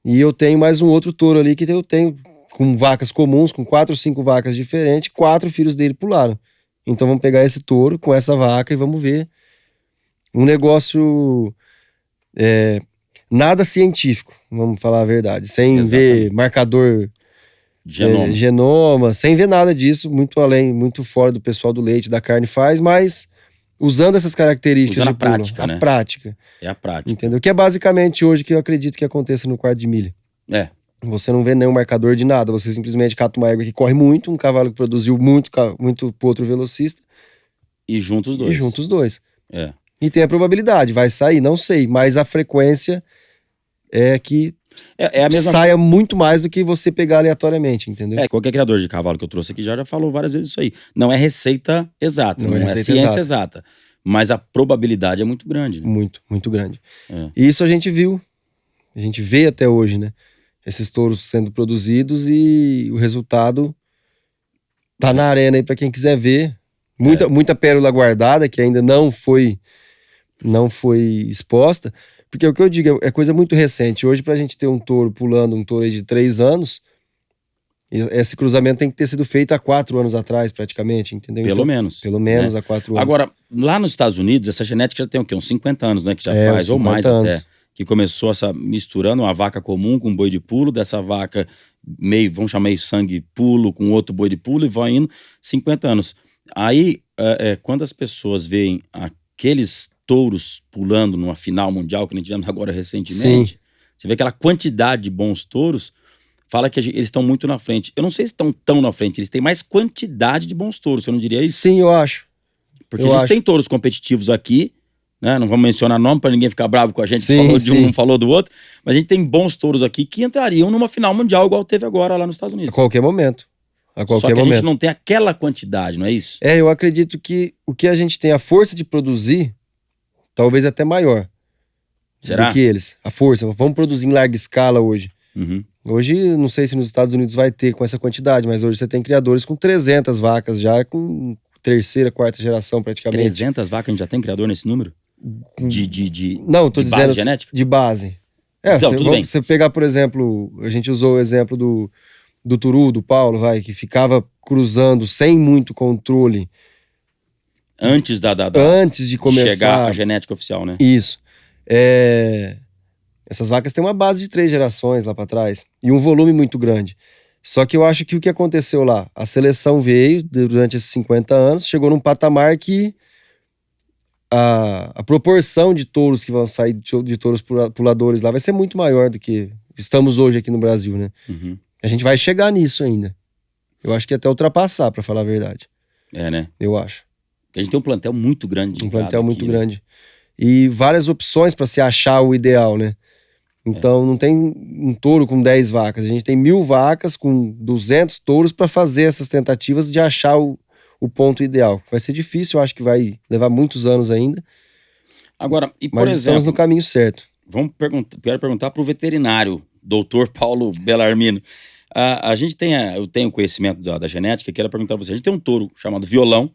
E eu tenho mais um outro touro ali que eu tenho... com vacas comuns, com 4 ou 5 vacas diferentes, 4 filhos dele pularam. Então vamos pegar esse touro com essa vaca e vamos ver um negócio Nada científico, vamos falar a verdade. Sem Exatamente. ver marcador Genoma. genoma, sem ver nada disso, muito além, muito fora do pessoal do leite, da carne faz, mas usando essas características Usando de a prática, pulo, né? a prática, É a prática. entendeu? Que é basicamente hoje que eu acredito que aconteça no quarto de milha. É. Você não vê nenhum marcador de nada, você simplesmente cata uma égua que corre muito, um cavalo que produziu muito pro outro velocista E juntos os dois. e junta os dois. É. E tem a probabilidade, vai sair, não sei, mas a frequência é que É a mesma saia muito mais do que você pegar aleatoriamente, entendeu? qualquer criador de cavalo que eu trouxe aqui já falou várias vezes isso aí. Não é receita exata, não é receita ciência exata. Mas a probabilidade é muito grande. Né? Muito, muito grande. É. E isso a gente viu, a gente vê até hoje, né? Esses touros sendo produzidos e o resultado tá na arena aí pra quem quiser ver. Muita pérola guardada que ainda não foi exposta. Porque o que eu digo é coisa muito recente. Hoje, pra gente ter um touro pulando, um touro aí de 3 anos, esse cruzamento tem que ter sido feito há 4 anos atrás, praticamente, entendeu? Pelo menos. Pelo menos há 4 anos. Agora, lá nos Estados Unidos, essa genética já tem o quê? Uns 50 anos, né? Que já É, faz, uns ou mais 50 até. anos. Que começou misturando uma vaca comum com um boi de pulo, dessa vaca vamos chamar meio sangue pulo com outro boi de pulo e vai indo 50 anos. Aí, quando as pessoas veem aqueles touros pulando numa final mundial, que nós tivemos agora recentemente, você vê aquela quantidade de bons touros, fala que eles estão muito na frente. Eu não sei se estão tão na frente, eles têm mais quantidade de bons touros, você não diria isso? Sim, eu acho. Porque a gente tem touros competitivos aqui, né? Não vamos mencionar nome para ninguém ficar bravo com a gente, falou de um, não falou do outro, mas a gente tem bons touros aqui que entrariam numa final mundial igual teve agora lá nos Estados A Unidos. qualquer momento. A qualquer Só que momento. a gente não tem aquela quantidade, não é isso? Eu acredito que o que a gente tem a força de produzir, talvez até maior. Será? Do que eles. A força. Vamos produzir em larga escala hoje. Uhum. Hoje, não sei se nos Estados Unidos vai ter com essa quantidade, mas hoje você tem criadores com 300 vacas já, com terceira, quarta geração praticamente. 300 vacas, a gente já tem criador nesse número? Não, tô de dizendo base genética? de base. Então, tudo bem. Você pegar, por exemplo, a gente usou o exemplo do Turu, do Paulo, que ficava cruzando sem muito controle. Antes Antes de começar. chegar a genética oficial, né? Isso. Essas vacas têm uma base de 3 gerações lá para trás e um volume muito grande. Só que eu acho que o que aconteceu lá, a seleção veio durante esses 50 anos, chegou num patamar que a proporção de touros que vão sair de touros puladores lá vai ser muito maior do que estamos hoje aqui no Brasil, né? Uhum. A gente vai chegar nisso ainda. Eu acho que até ultrapassar, para falar a verdade. Né? Eu acho. Porque a gente tem um plantel muito grande. Um plantel muito aqui, grande. E várias opções para se achar o ideal, né? Então não tem um touro com 10 vacas. A gente tem 1000 vacas com 200 touros para fazer essas tentativas de achar o ponto ideal. Vai ser difícil, eu acho que vai levar muitos anos ainda. Agora, e por Mas exemplo, estamos no caminho certo. quero perguntar para o veterinário, doutor Paulo Bellarmino. Eu tenho conhecimento da genética, quero perguntar para você. A gente tem um touro chamado Violão,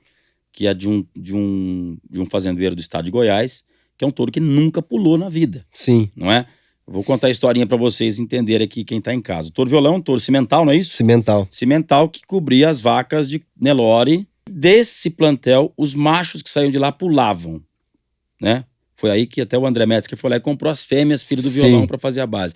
que é de um fazendeiro do estado de Goiás, que é um touro que nunca pulou na vida. Sim. Não é? Vou contar a historinha para vocês entenderem aqui quem tá em casa. O touro Violão é um touro cimental, não é isso? Cimental. Cimental que cobria as vacas de Nelore. Desse plantel, os machos que saíam de lá pulavam, né? Foi aí que até o André Metzger foi lá e comprou as fêmeas, filho do Violão, para fazer a base.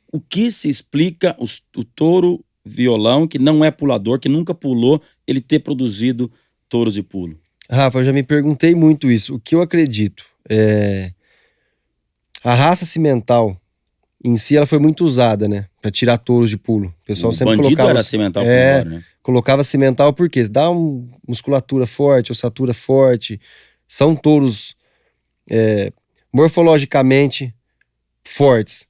O que se explica o touro Violão, que não é pulador, que nunca pulou, ele ter produzido touros de pulo? Rafa, eu já me perguntei muito isso. O que eu acredito a raça cimental em si, ela foi muito usada, né? Pra tirar touros de pulo. O pessoal sempre bandido colocava... era cimental por agora, né? Colocava cimental porque dá uma musculatura forte, ossatura forte. São touros morfologicamente fortes.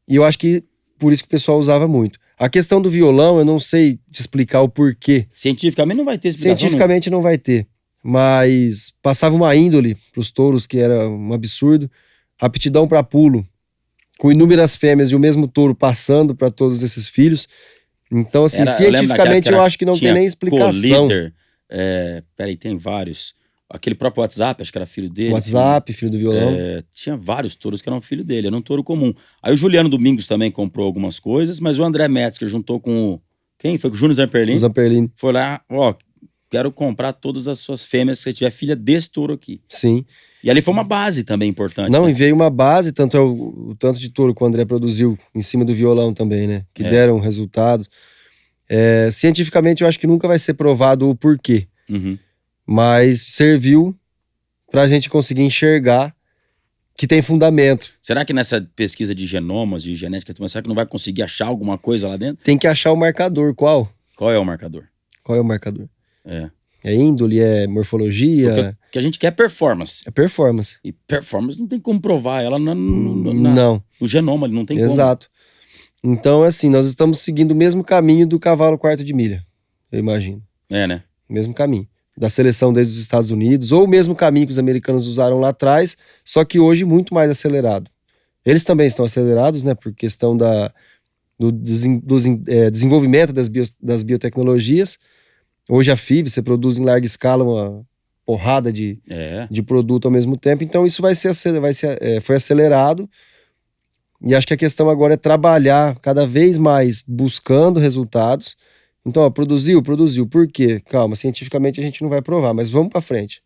E eu acho que por isso que o pessoal usava muito. A questão do Violão, eu não sei te explicar o porquê. Cientificamente não vai ter explicação. Cientificamente não vai ter. Mas passava uma índole pros touros que era um absurdo. Aptidão para pulo, com inúmeras fêmeas e o mesmo touro passando para todos esses filhos. Então, assim, cientificamente eu acho que não tem nem explicação. Colíder, peraí, tem vários. Aquele próprio WhatsApp, acho que era filho dele. WhatsApp, filho do Violão. Tinha vários touros que eram filho dele, era um touro comum. Aí o Juliano Domingos também comprou algumas coisas, mas o André Metzger juntou com quem? Foi com o Júnior Zamperlin. O Zamperlin. Foi lá, quero comprar todas as suas fêmeas que você tiver filha desse touro aqui. Sim. E ali foi uma base também importante. Não, né? e veio uma base, tanto é o tanto de touro que o André produziu em cima do violão também, né? Que deram resultado. Cientificamente, eu acho que nunca vai ser provado o porquê. Uhum. Mas serviu pra gente conseguir enxergar que tem fundamento. Será que nessa pesquisa de genomas, de genética, será que não vai conseguir achar alguma coisa lá dentro? Tem que achar o marcador. Qual? Qual é o marcador? Qual é o marcador? É. É índole, é morfologia, Porque o que a gente quer é performance. é performance. E performance não tem como provar ela Não, no genoma, não tem como. exato. Então, assim, nós estamos seguindo o mesmo caminho do cavalo quarto de milha, eu imagino. É, né? O mesmo caminho. Da seleção desde os Estados Unidos, ou o mesmo caminho que os americanos usaram lá atrás, só que hoje muito mais acelerado. Eles também estão acelerados, né, por questão do desenvolvimento das biotecnologias. Hoje a FIV, você produz em larga escala uma porrada de produto ao mesmo tempo, então isso foi acelerado, e acho que a questão agora é trabalhar cada vez mais buscando resultados. Então, ó, produziu, por quê? Calma, cientificamente a gente não vai provar, mas vamos para frente.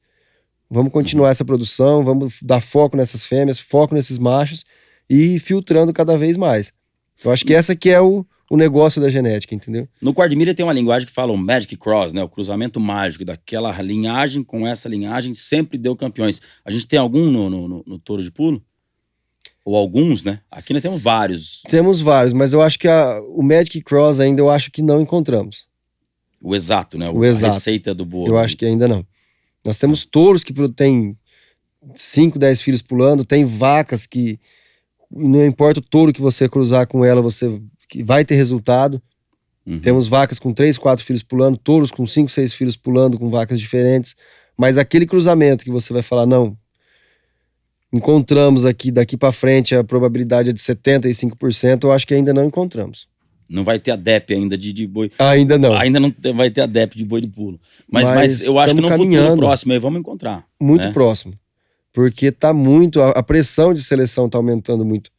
Vamos continuar essa produção, vamos dar foco nessas fêmeas, foco nesses machos e ir filtrando cada vez mais. Eu acho que essa que é o negócio da genética, entendeu? No quarto de milha tem uma linguagem que fala o Magic Cross, né? O cruzamento mágico daquela linhagem com essa linhagem sempre deu campeões. A gente tem algum no touro de pulo? Ou alguns, né? Aqui nós temos vários. Temos vários, mas eu acho que o Magic Cross ainda eu acho que não encontramos. O exato, né? O exato. A receita do bolo. Eu acho que ainda não. Nós temos touros que têm 5, 10 filhos pulando, tem vacas que não importa o touro que você cruzar com ela, que vai ter resultado. Uhum. Temos vacas com 3, 4 filhos pulando, touros com 5, 6 filhos pulando, com vacas diferentes. Mas aquele cruzamento que você vai falar, não, encontramos aqui, daqui para frente a probabilidade é de 75%, eu acho que ainda não encontramos. Não vai ter adep ainda de boi. Ainda não. Ainda não vai ter adep de boi de pulo. Mas eu acho que no futuro próximo aí vamos encontrar. Muito né? próximo. Porque tá muito, a pressão de seleção tá aumentando muito.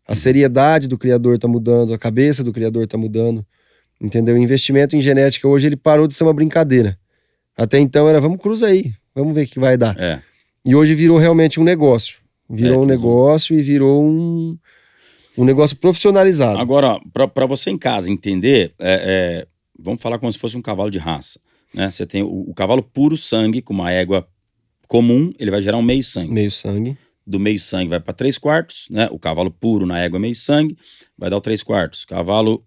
A seriedade do criador tá mudando, a cabeça do criador tá mudando. Entendeu? O investimento em genética hoje ele parou de ser uma brincadeira. Até então era, vamos cruzar aí, vamos ver o que vai dar. E hoje virou realmente um negócio. Virou um negócio e virou um negócio profissionalizado. Agora, para você em casa entender, vamos falar como se fosse um cavalo de raça. Né? Você tem o cavalo puro sangue, com uma égua comum, ele vai gerar um meio sangue. Meio sangue. Do meio sangue vai para 3/4, né? O cavalo puro na égua meio sangue vai dar o 3/4. Cavalo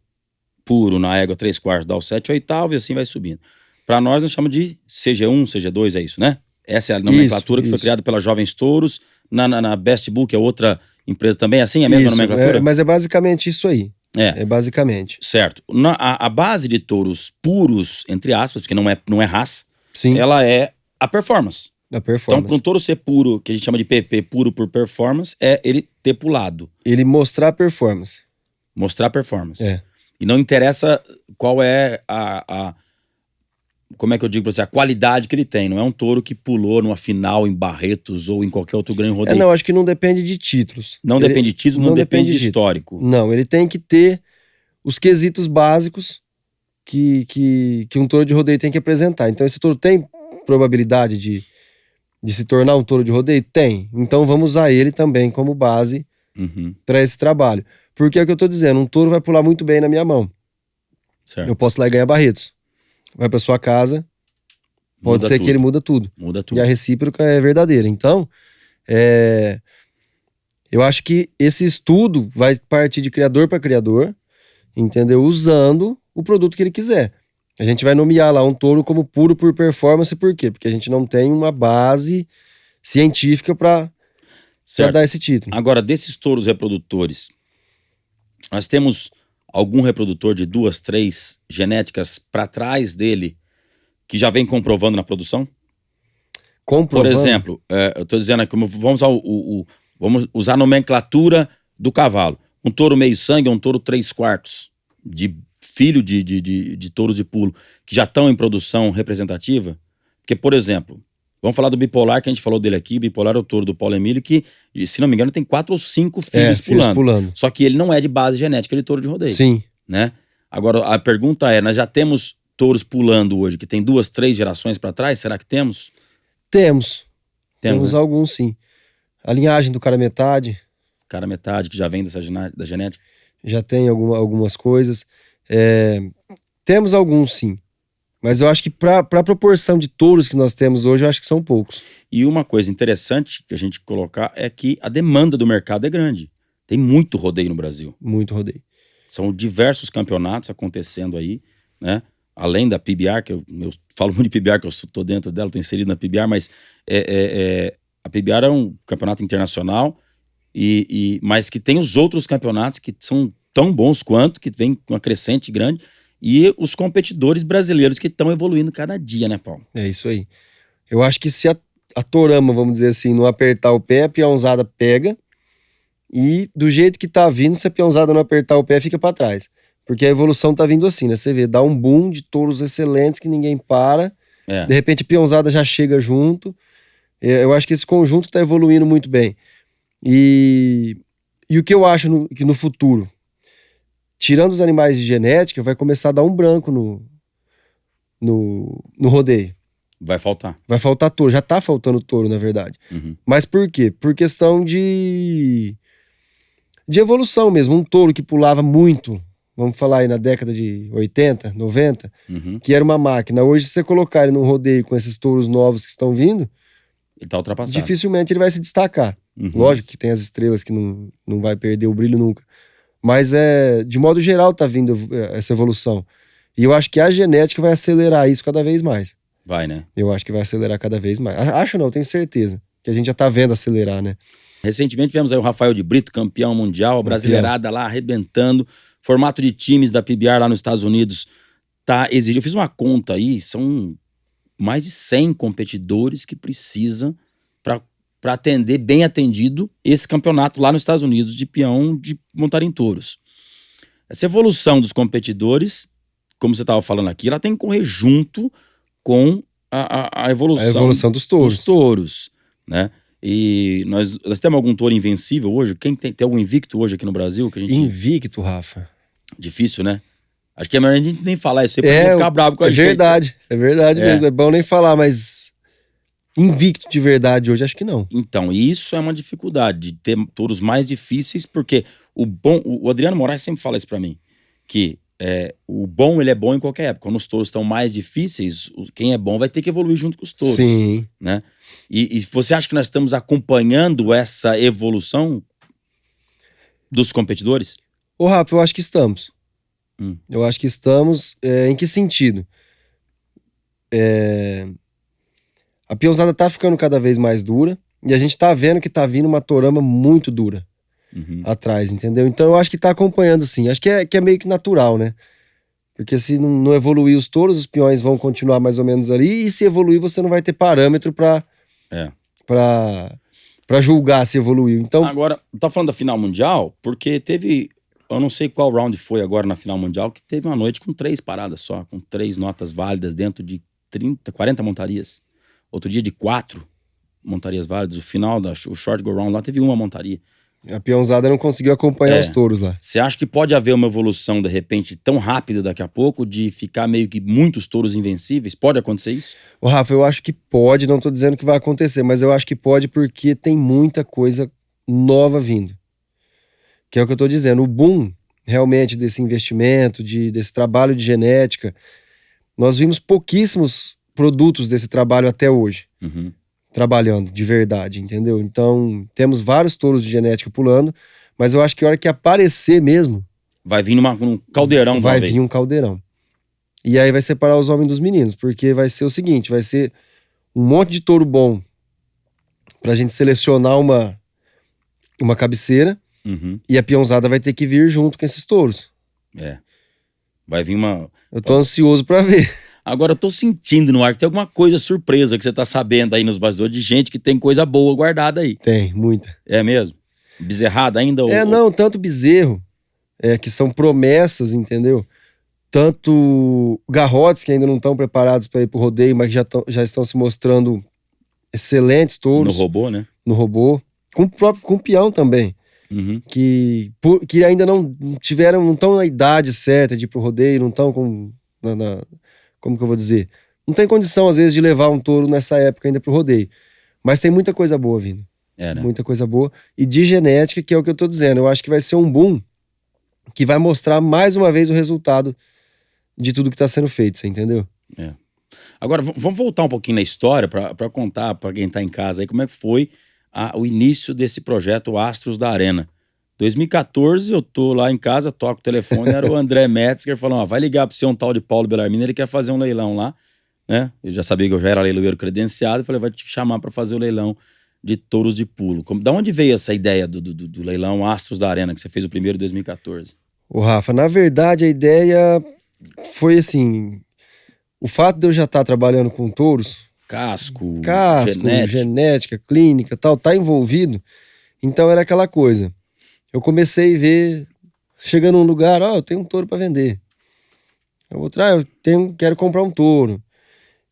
puro na égua 3/4 dá o 7/8 e assim vai subindo. Para nós chamamos de CG1, CG2, é isso, né? Essa é a nomenclatura que foi criada pela Jovens Touros. Na Best Book, é outra empresa também, assim? É a mesma nomenclatura? Mas é basicamente isso aí. É basicamente. Certo. A base de touros puros, entre aspas, porque não é raça, Sim. Ela é a performance. A performance. Então, para um touro ser puro, que a gente chama de PP, puro por performance, é ele ter pulado. Ele mostrar performance. Mostrar performance. E não interessa qual é como é que eu digo pra você, a qualidade que ele tem. Não é um touro que pulou numa final em Barretos ou em qualquer outro grande rodeio. Não, acho que não depende de títulos. Não depende de título, não depende de histórico. Não, ele tem que ter os quesitos básicos que um touro de rodeio tem que apresentar. Então esse touro tem probabilidade de se tornar um touro de rodeio? Tem. Então vamos usar ele também como base para esse trabalho. Porque é o que eu tô dizendo, um touro vai pular muito bem na minha mão. Certo. Eu posso ir lá e ganhar Barretos. Vai para sua casa, pode ser que ele muda tudo. Muda tudo. E a recíproca é verdadeira. Então, eu acho que esse estudo vai partir de criador para criador, entendeu? Usando o produto que ele quiser. A gente vai nomear lá um touro como puro por performance, por quê? Porque a gente não tem uma base científica para dar esse título. Agora, desses touros reprodutores, nós temos algum reprodutor de 2, 3 genéticas para trás dele que já vem comprovando na produção? Comprovando? Por exemplo, eu estou dizendo aqui, vamos usar a nomenclatura do cavalo. Um touro meio sangue é um touro 3/4 de filho de touros de pulo que já estão em produção representativa. Porque, por exemplo, vamos falar do bipolar, que a gente falou dele aqui. Bipolar é o touro do Paulo Emílio, que, se não me engano, tem 4 ou 5 filhos pulando. Só que ele não é de base genética de touro de rodeio. Sim. Né? Agora, a pergunta é, nós já temos touros pulando hoje, que tem 2, 3 gerações para trás? Será que temos? Temos né? alguns, sim. A linhagem do cara metade Cara metade, que já vem da genética. já tem algumas coisas. Temos alguns, sim. Mas eu acho que para a proporção de touros que nós temos hoje, eu acho que são poucos. E uma coisa interessante que a gente colocar é que a demanda do mercado é grande. Tem muito rodeio no Brasil. Muito rodeio. São diversos campeonatos acontecendo aí, né? Além da PBR, que eu falo muito de PBR, que eu estou dentro dela, estou inserido na PBR, mas a PBR é um campeonato internacional, mas que tem os outros campeonatos que são tão bons quanto, que vem com uma crescente grande, e os competidores brasileiros que estão evoluindo cada dia, né, Paulo? É isso aí. Eu acho que se a Torama, vamos dizer assim, não apertar o pé, a peãozada pega, e do jeito que tá vindo, se a peãozada não apertar o pé, fica para trás. Porque a evolução tá vindo assim, né? Você vê, dá um boom de touros excelentes que ninguém para, de repente a peãozada já chega junto. Eu acho que esse conjunto tá evoluindo muito bem. E o que eu acho que no futuro, tirando os animais de genética, vai começar a dar um branco no rodeio. Vai faltar. Vai faltar touro. Já tá faltando touro, na verdade. Uhum. Mas por quê? Por questão de evolução mesmo. Um touro que pulava muito, vamos falar aí na década de 80, 90, que era uma máquina. Hoje, se você colocar ele num rodeio com esses touros novos que estão vindo, Ele tá ultrapassado. dificilmente ele vai se destacar. Uhum. Lógico que tem as estrelas que não vai perder o brilho nunca. Mas de modo geral tá vindo essa evolução. E eu acho que a genética vai acelerar isso cada vez mais. Vai, né? Eu acho que vai acelerar cada vez mais. Acho não, tenho certeza. Que a gente já tá vendo acelerar, né? Recentemente tivemos aí o Rafael de Brito, campeão mundial, a brasileirada lá arrebentando. Formato de times da PBR lá nos Estados Unidos tá exigindo. Eu fiz uma conta aí, são mais de 100 competidores que precisam para atender bem atendido esse campeonato lá nos Estados Unidos de peão de montar em touros. Essa evolução dos competidores, como você estava falando aqui, ela tem que correr junto com a evolução, A evolução dos touros. Né? E nós temos algum touro invencível hoje? Quem tem algum invicto hoje aqui no Brasil? Que a gente... Invicto, Rafa. Difícil, né? Acho que é melhor a gente nem falar isso aí pra não ficar bravo com a gente. É verdade mesmo. É bom nem falar, mas invicto de verdade hoje, acho que não. Então, isso é uma dificuldade, de ter touros mais difíceis, porque o Adriano Moraes sempre fala isso pra mim, que o bom, ele é bom em qualquer época. Quando os touros estão mais difíceis, quem é bom vai ter que evoluir junto com os touros. Sim. Né? E você acha que nós estamos acompanhando essa evolução dos competidores? Ô, Rafa, eu acho que estamos. Eu acho que estamos. Em que sentido? A peãozada tá ficando cada vez mais dura e a gente tá vendo que tá vindo uma torama muito dura atrás, entendeu? Então eu acho que tá acompanhando sim. Acho que é meio que natural, né? Porque se não evoluir os touros, os peões vão continuar mais ou menos ali, e se evoluir você não vai ter parâmetro pra julgar se evoluiu. Então, agora, tá falando da final mundial, porque teve... Eu não sei qual round foi agora na final mundial, que teve uma noite com 3 paradas só, com 3 notas válidas dentro de 30, 40 montarias. Outro dia de 4 montarias válidas. O final, o short go round lá, teve uma montaria. A peãozada não conseguiu acompanhar os touros lá. Você acha que pode haver uma evolução, de repente, tão rápida daqui a pouco, de ficar meio que muitos touros invencíveis? Pode acontecer isso? Ô, Rafa, eu acho que pode, não tô dizendo que vai acontecer, mas eu acho que pode porque tem muita coisa nova vindo. Que é o que eu tô dizendo, o boom realmente desse investimento, desse trabalho de genética, nós vimos pouquíssimos produtos desse trabalho até hoje, trabalhando de verdade, entendeu? Então, temos vários touros de genética pulando, mas eu acho que a hora que aparecer mesmo... Vai vir num caldeirão, vai talvez. vir um caldeirão. E aí vai separar os homens dos meninos, porque vai ser o seguinte, vai ser um monte de touro bom pra gente selecionar uma cabeceira, e a peãozada vai ter que vir junto com esses touros. Vai vir uma... Eu tô ansioso pra ver. Agora eu tô sentindo no ar que tem alguma coisa surpresa que você tá sabendo aí nos bastidores de gente que tem coisa boa guardada aí. Tem, muita. É mesmo? Bezerrada ainda? Não, tanto bezerro, que são promessas, entendeu? Tanto garrotes que ainda não estão preparados para ir pro rodeio, mas já estão se mostrando excelentes touros. No robô, né? No robô. Com o peão também. Que ainda não estão na idade certa de ir pro rodeio, não estão como que eu vou dizer? Não tem condição, às vezes, de levar um touro nessa época ainda pro rodeio. Mas tem muita coisa boa vindo. É, né? Muita coisa boa. E de genética, que é o que eu tô dizendo. Eu acho que vai ser um boom que vai mostrar mais uma vez o resultado de tudo que tá sendo feito, você entendeu? Agora, vamos voltar um pouquinho na história para contar para quem tá em casa aí como é que foi o início desse projeto Astros da Arena. 2014, eu tô lá em casa, toco o telefone, era o André Metzger falando, ó, vai ligar pro seu um tal de Paulo Bellarmino, ele quer fazer um leilão lá, né? Eu já sabia que eu já era leiloeiro credenciado, falei, vai te chamar para fazer o leilão de touros de pulo. Da onde veio essa ideia do leilão Astros da Arena, que você fez o primeiro em 2014? Ô, Rafa, na verdade a ideia foi assim, o fato de eu já estar trabalhando com touros, Casco, genética, clínica, tal, tá envolvido, então era aquela coisa. Eu comecei a ver, chega num lugar, ó, eu tenho um touro para vender. Quero comprar um touro.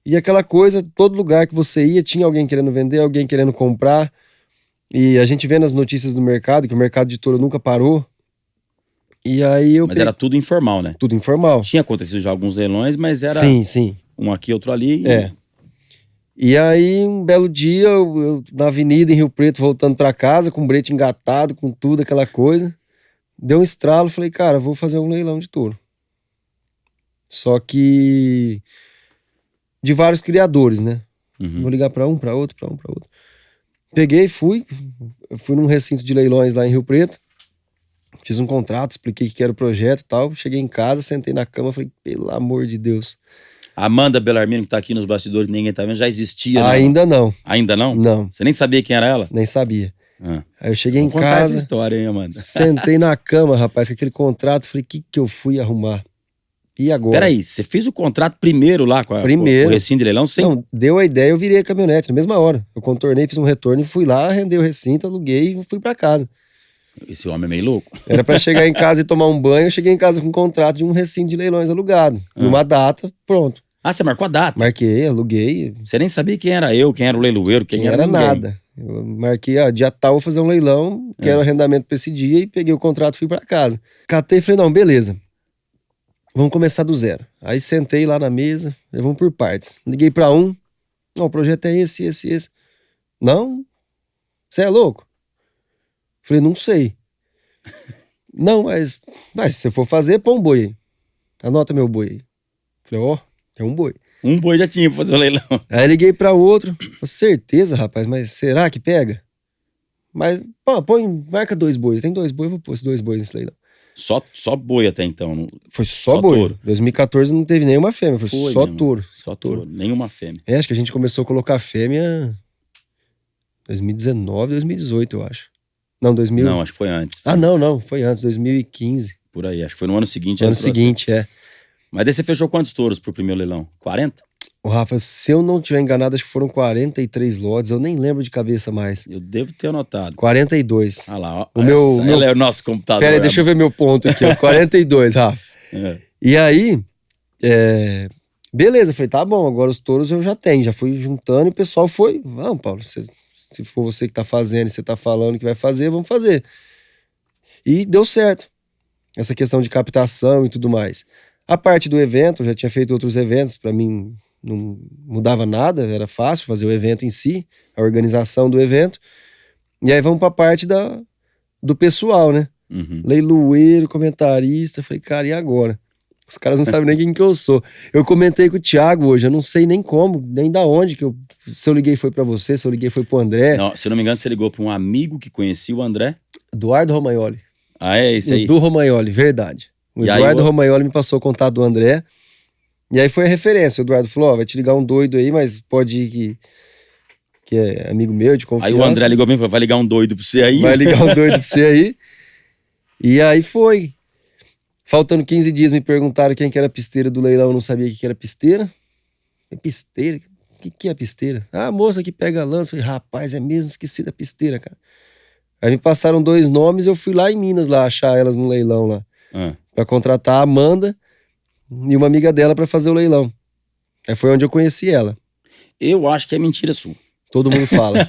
E aquela coisa, todo lugar que você ia, tinha alguém querendo vender, alguém querendo comprar. E a gente vê nas notícias do mercado, que o mercado de touro nunca parou. E aí Mas era tudo informal, né? Tudo informal. Tinha acontecido já alguns leilões, mas era Sim. um aqui, outro ali. E aí, um belo dia, eu na avenida em Rio Preto, voltando pra casa, com o brete engatado, com tudo, aquela coisa. Deu um estralo, falei, cara, vou fazer um leilão de touro. Só que de vários criadores, né? Vou ligar pra um, pra outro. Peguei, fui num recinto de leilões lá em Rio Preto. Fiz um contrato, expliquei que era o projeto e tal. Cheguei em casa, sentei na cama, falei, pelo amor de Deus. A Amanda Bellarmino, que tá aqui nos bastidores, ninguém tá vendo, já existia, Ainda não. Ainda não? Não. Você nem sabia quem era ela? Nem sabia. Aí eu cheguei em contar casa, essa história, hein, Amanda? sentei na cama, rapaz, com aquele contrato, falei, o que eu fui arrumar? E agora? Peraí, você fez o contrato primeiro lá com o recinto de leilão? Sem... Não, deu a ideia, eu virei a caminhonete na mesma hora. Eu contornei, fiz um retorno e fui lá, arrendei o recinto, aluguei e fui pra casa. Esse homem é meio louco. Era pra chegar em casa e tomar um banho, eu cheguei em casa com um contrato de um recinto de leilões alugado. Numa data, pronto. Ah, você marcou a data? Marquei, aluguei. Você nem sabia quem era eu, quem era o leiloeiro, quem era ninguém. Nada. Eu marquei, dia tal, vou fazer um leilão, quero arrendamento pra esse dia, e peguei o contrato e fui pra casa. Catei e falei, não, beleza. Vamos começar do zero. Aí sentei lá na mesa, vamos por partes. Liguei pra um, não, o projeto é esse. Não? Você é louco? Falei, não sei. Não, mas se você for fazer, põe um boi aí. Anota meu boi aí. Falei, ó, é um boi. Um boi já tinha pra fazer o leilão. Aí liguei pra outro, certeza, rapaz, mas será que pega? Mas, marca 2 bois. Tem 2 bois, eu vou pôr esses 2 bois nesse leilão. Só boi até então. Não... Foi só boi. Touro. 2014 não teve nenhuma fêmea, foi só mesmo. touro. Só touro, nenhuma fêmea. Acho que a gente começou a colocar fêmea 2019, 2018, eu acho. Não, 2000. Não, acho que foi antes. Não, foi antes, 2015. Por aí, acho que foi no ano seguinte. No ano seguinte, Mas daí você fechou quantos touros pro primeiro leilão? 40? O Rafa, se eu não tiver enganado, acho que foram 43 lotes, eu nem lembro de cabeça mais. Eu devo ter anotado. 42. Ah lá, ó. Ele é o nosso computador. Pera aí, deixa eu ver meu ponto aqui, ó. 42, Rafa. E aí, beleza, falei, tá bom, agora os touros eu já tenho, já fui juntando e o pessoal foi, vamos, Paulo, se for você que tá fazendo e você tá falando que vai fazer, vamos fazer. E deu certo. Essa questão de captação e tudo mais. A parte do evento, eu já tinha feito outros eventos, pra mim não mudava nada, era fácil fazer o evento em si, a organização do evento. E aí vamos pra parte do pessoal, né? Leiloeiro, comentarista, falei, cara, e agora? Os caras não sabem nem quem que eu sou. Eu comentei com o Thiago hoje, eu não sei nem como, nem da onde, se eu liguei foi pra você, se eu liguei foi pro André. Não, se eu não me engano, você ligou pra um amigo que conhecia o André? Eduardo Romagnoli. Ah, é esse aí? Do Romagnoli, verdade. O Eduardo Romagnoli me passou o contato do André. E aí foi a referência. O Eduardo falou, vai te ligar um doido aí, mas pode ir que é amigo meu, de confiança. Aí o André ligou bem e falou, vai ligar um doido pra você aí. Vai ligar um doido pra você aí. E aí foi. Faltando 15 dias me perguntaram quem que era a pisteira do leilão, eu não sabia o que era pisteira. Pisteira? O que é pisteira? Ah, a moça que pega a lança. Falei, rapaz, é mesmo, esqueci da pisteira, cara. Aí me passaram 2 nomes, eu fui lá em Minas lá achar elas no leilão lá. Pra contratar a Amanda e uma amiga dela pra fazer o leilão. Aí foi onde eu conheci ela. Eu acho que é mentira sua. Todo mundo fala.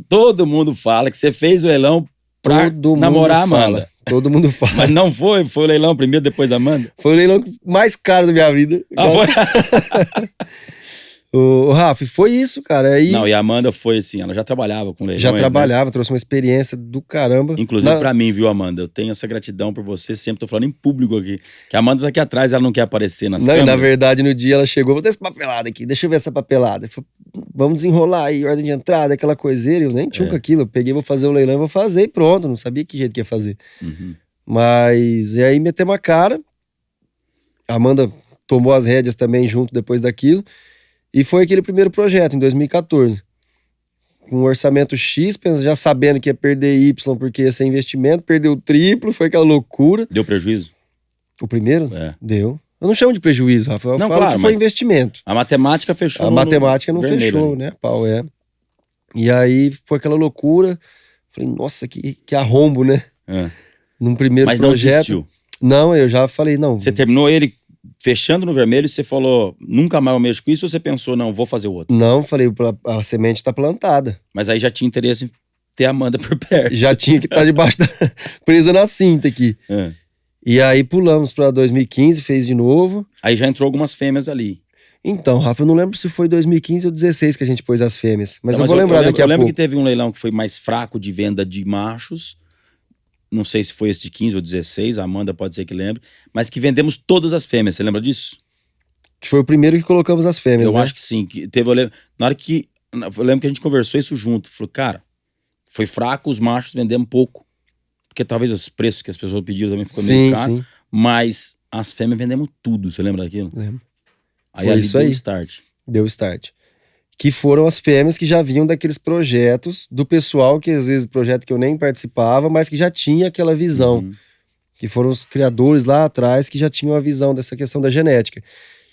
Todo mundo fala que você fez o leilão pra namorar a Amanda. Todo mundo fala. Mas não foi o leilão primeiro, depois a Amanda? Foi o leilão mais caro da minha vida. Foi? O Rafa, foi isso, cara. Aí Não, e a Amanda foi assim, ela já trabalhava com leilões, já né? trabalhava, trouxe uma experiência do caramba. Inclusive pra mim, viu, Amanda? Eu tenho essa gratidão por você, sempre tô falando em público aqui. Que a Amanda tá aqui atrás, ela não quer aparecer nas Não, e câmeras. na verdade, no dia ela chegou, vou dar essa papelada aqui, deixa eu ver essa papelada. Falei, vamos desenrolar aí, ordem de entrada, aquela coiseira. Eu nem tinha com aquilo, eu peguei, vou fazer o leilão, vou fazer e pronto, não sabia que jeito que ia fazer. Uhum. Mas, e aí metemos a cara, a Amanda tomou as rédeas também junto depois daquilo, e foi aquele primeiro projeto, em 2014. Com um orçamento X, já sabendo que ia perder Y porque ia ser investimento, perdeu o triplo, foi aquela loucura. Deu prejuízo? O primeiro? É. Deu. Eu não chamo de prejuízo, Rafa, eu Não, falo claro, que foi mas investimento. A matemática fechou. A matemática não vermelho fechou, ali. né, pau, é. E aí foi aquela loucura. Falei, nossa, que arrombo, né? É. Num primeiro Mas não projeto. desistiu. Não, eu já falei, não. Você terminou ele fechando no vermelho e você falou, nunca mais eu mexo com isso, ou você pensou, não, vou fazer o outro? Não, falei, a semente tá plantada. Mas aí já tinha interesse em ter a Amanda por perto. Já tinha que estar debaixo da... presa na cinta aqui. É. E aí pulamos pra 2015, fez de novo. Aí já entrou algumas fêmeas ali. Então, Rafa, eu não lembro se foi 2015 ou 2016 que a gente pôs as fêmeas. Mas Então, eu vou lembrar daqui a Eu lembro pouco. que teve um leilão que foi mais fraco de venda de machos. Não sei se foi esse de 15 ou 16, a Amanda pode ser que lembre. Mas que vendemos todas as fêmeas, você lembra disso? Que foi o primeiro que colocamos as fêmeas, Eu né? acho que sim. Que teve, na hora que. Eu lembro que a gente conversou isso junto. Falou, cara, foi fraco, os machos vendemos pouco. Porque talvez os preços que as pessoas pediram também ficou meio caro. Sim. Mas as fêmeas vendemos tudo, você lembra daquilo? Lembro. Aí Foi ali isso deu aí. o start. Deu start. Que foram as fêmeas que já vinham daqueles projetos do pessoal, que às vezes projeto que eu nem participava, mas que já tinha aquela visão. Uhum. Que foram os criadores lá atrás que já tinham a visão dessa questão da genética.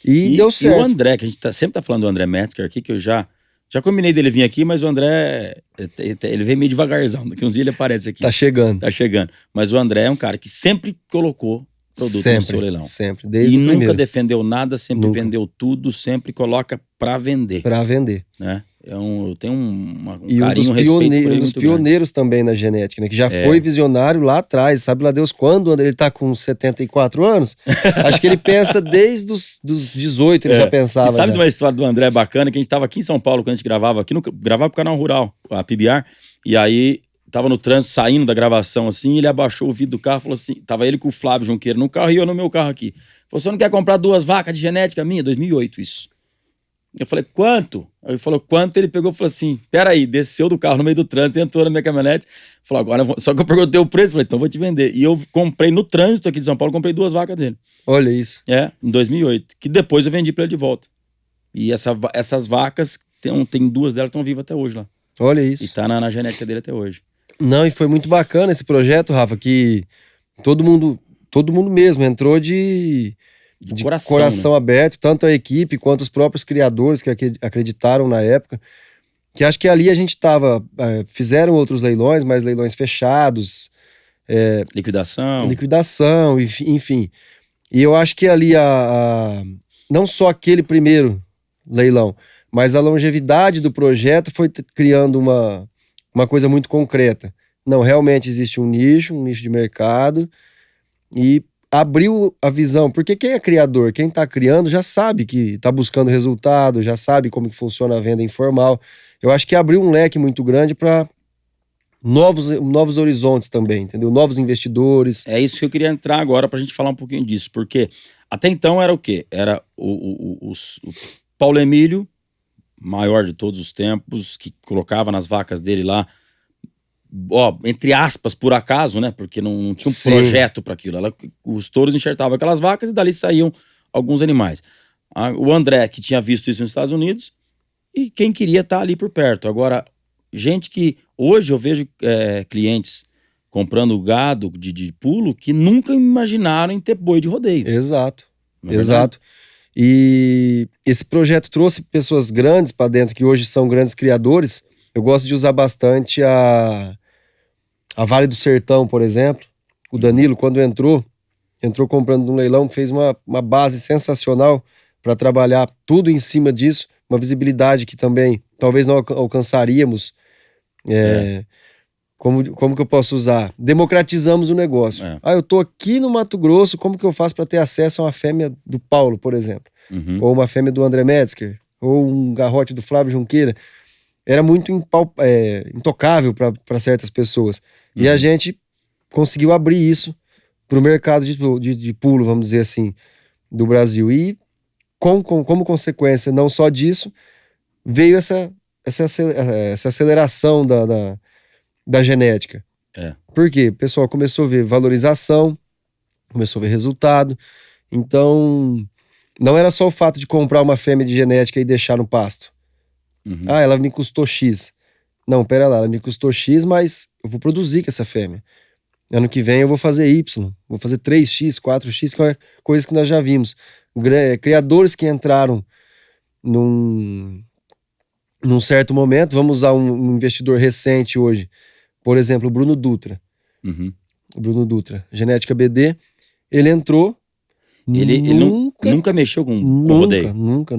E deu E certo. o André, que a gente sempre tá falando do André Metzger aqui, que eu já combinei dele vir aqui, mas o André, ele vem meio devagarzão. Daqui uns dias ele aparece aqui. Tá chegando. Tá chegando. Mas o André é um cara que sempre colocou produto no seu leilão. Sempre. Desde E o nunca primeiro. defendeu nada, sempre Nunca. vendeu tudo, sempre coloca pra vender, Pra vender. né? Eu tenho um E carinho, um respeito por um ele dos muito grande. pioneiros também na genética, né? Que já foi visionário lá atrás, sabe lá Deus quando ele tá com 74 anos? Acho que ele pensa desde os 18, ele já pensava. E sabe já. de uma história do André bacana, que a gente tava aqui em São Paulo, quando a gente gravava aqui, gravava pro Canal Rural, a PBR, e aí tava no trânsito, saindo da gravação assim, ele abaixou o vidro do carro, falou assim, tava ele com o Flávio Junqueira no carro e eu no meu carro aqui. Falou, você não quer comprar 2 vacas de genética minha? 2008 isso. Eu falei, quanto? Aí ele falou, quanto? Ele pegou e falou assim, peraí, desceu do carro no meio do trânsito, entrou na minha caminhonete, falou, agora, só que eu perguntei o preço, falei, então vou te vender. E eu comprei no trânsito aqui de São Paulo, comprei 2 vacas dele. Olha isso. Em 2008, que depois eu vendi pra ele de volta. E essas vacas, tem 2 delas que estão vivas até hoje lá. Olha E isso. tá na genética dele até hoje. Não, e foi muito bacana esse projeto, Rafa, que todo mundo mesmo entrou de coração né? aberto, tanto a equipe quanto os próprios criadores que acreditaram na época. Que acho que ali a gente tava. Fizeram outros leilões, mas leilões fechados, liquidação, enfim. E eu acho que ali não só aquele primeiro leilão, mas a longevidade do projeto foi criando uma coisa muito concreta. Não, realmente existe um nicho de mercado, e abriu a visão, porque quem é criador, quem está criando já sabe que está buscando resultado, já sabe como que funciona a venda informal. Eu acho que abriu um leque muito grande para novos horizontes também, entendeu? Novos investidores. É isso que eu queria entrar agora pra gente falar um pouquinho disso, porque até então era o quê? Era o Paulo Emílio, maior de todos os tempos, que colocava nas vacas dele lá, entre aspas, por acaso, né? Porque não tinha um Sim. projeto para aquilo. Os touros enxertavam aquelas vacas e dali saíam alguns animais. O André, que tinha visto isso nos Estados Unidos, e quem queria estar ali por perto. Agora, gente que... Hoje eu vejo clientes comprando gado de pulo que nunca imaginaram em ter boi de rodeio. Exato, Não é verdade? exato. E esse projeto trouxe pessoas grandes para dentro, que hoje são grandes criadores. Eu gosto de usar bastante a Vale do Sertão, por exemplo. O Danilo, quando entrou comprando num leilão, fez uma base sensacional para trabalhar tudo em cima disso, uma visibilidade que também talvez não alcançaríamos Como que eu posso usar? Democratizamos o negócio. É. Eu tô aqui no Mato Grosso, como que eu faço para ter acesso a uma fêmea do Paulo, por exemplo? Uhum. Ou uma fêmea do André Metzger? Ou um garrote do Flávio Junqueira? Era muito intocável para certas pessoas. E a gente conseguiu abrir isso para o mercado de pulo, vamos dizer assim, do Brasil. E como consequência não só disso, veio essa aceleração da genética. Por quê? O pessoal começou a ver valorização, começou a ver resultado. Então, não era só o fato de comprar uma fêmea de genética e deixar no pasto. Ela me custou X. Não, pera lá, ela me custou X, mas eu vou produzir com essa fêmea. Ano que vem eu vou fazer Y, vou fazer 3X, 4X, coisas que nós já vimos. Criadores que entraram num certo momento, vamos usar um investidor recente hoje, por exemplo, o Bruno Dutra. O Bruno Dutra, genética BD, ele entrou. Ele nunca mexeu com rodeio? Nunca.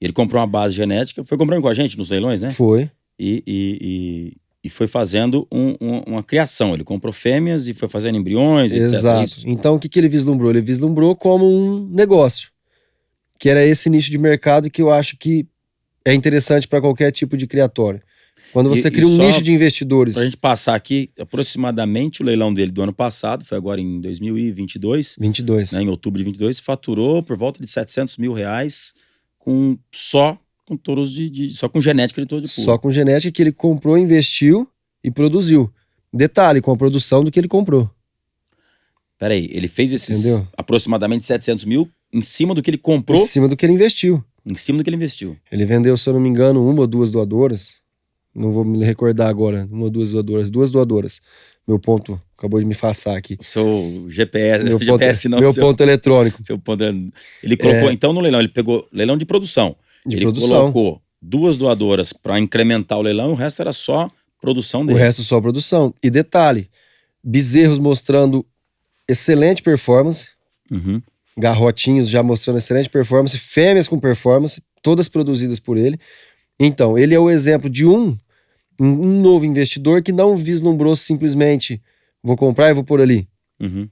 Ele comprou uma base genética, foi comprando com a gente nos leilões, né? Foi. E foi fazendo uma criação. Ele comprou fêmeas e foi fazendo embriões, etc. Exato. Então, o que ele vislumbrou? Ele vislumbrou como um negócio, que era esse nicho de mercado que eu acho que é interessante para qualquer tipo de criatório. Quando você cria um nicho de investidores... Pra gente passar aqui, aproximadamente o leilão dele do ano passado, foi agora em 2022. 22. Né, em outubro de 22, faturou por volta de R$700 mil só com touros só com genética de touro de pulo. Só com genética que ele comprou, investiu e produziu. Detalhe, com a produção do que ele comprou. Peraí, ele fez esses aproximadamente 700 mil em cima do que ele comprou? Em cima do que ele investiu. Em cima do que ele investiu. Ele vendeu, se eu não me engano, 1 ou 2 doadoras. Não vou me recordar agora. 1 ou 2 doadoras. 2 doadoras. Meu ponto acabou de me façar aqui. O seu GPS, meu ponto eletrônico. Seu ponto, ele colocou, então no leilão, ele pegou leilão de produção. Ele colocou 2 doadoras para incrementar o leilão e o resto era só produção dele. O resto só produção. E detalhe, bezerros mostrando excelente performance, garrotinhos já mostrando excelente performance, fêmeas com performance, todas produzidas por ele. Então, ele é o exemplo de um novo investidor que não vislumbrou simplesmente vou comprar e vou pôr ali.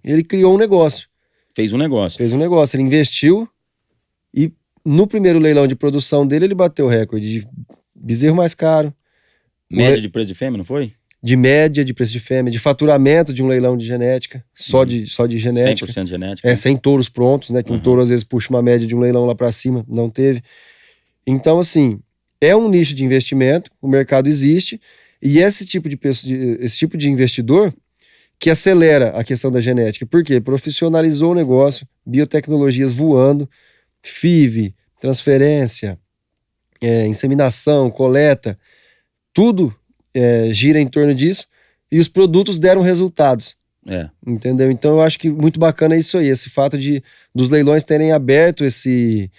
Ele criou um negócio. Fez um negócio. Ele investiu e no primeiro leilão de produção dele, ele bateu o recorde de bezerro mais caro. Média de preço de fêmea, não foi? De média de preço de fêmea, de faturamento de um leilão de genética, só de genética. 100% genética. Sem touros prontos, né? Que um touro às vezes puxa uma média de um leilão lá pra cima, não teve. Então, assim, é um nicho de investimento, o mercado existe, e esse tipo de investidor que acelera a questão da genética. Por quê? Profissionalizou o negócio, biotecnologias voando, FIV, transferência, inseminação, coleta, tudo gira em torno disso e os produtos deram resultados. Entendeu? Então eu acho que muito bacana é isso aí, esse fato dos leilões terem aberto esse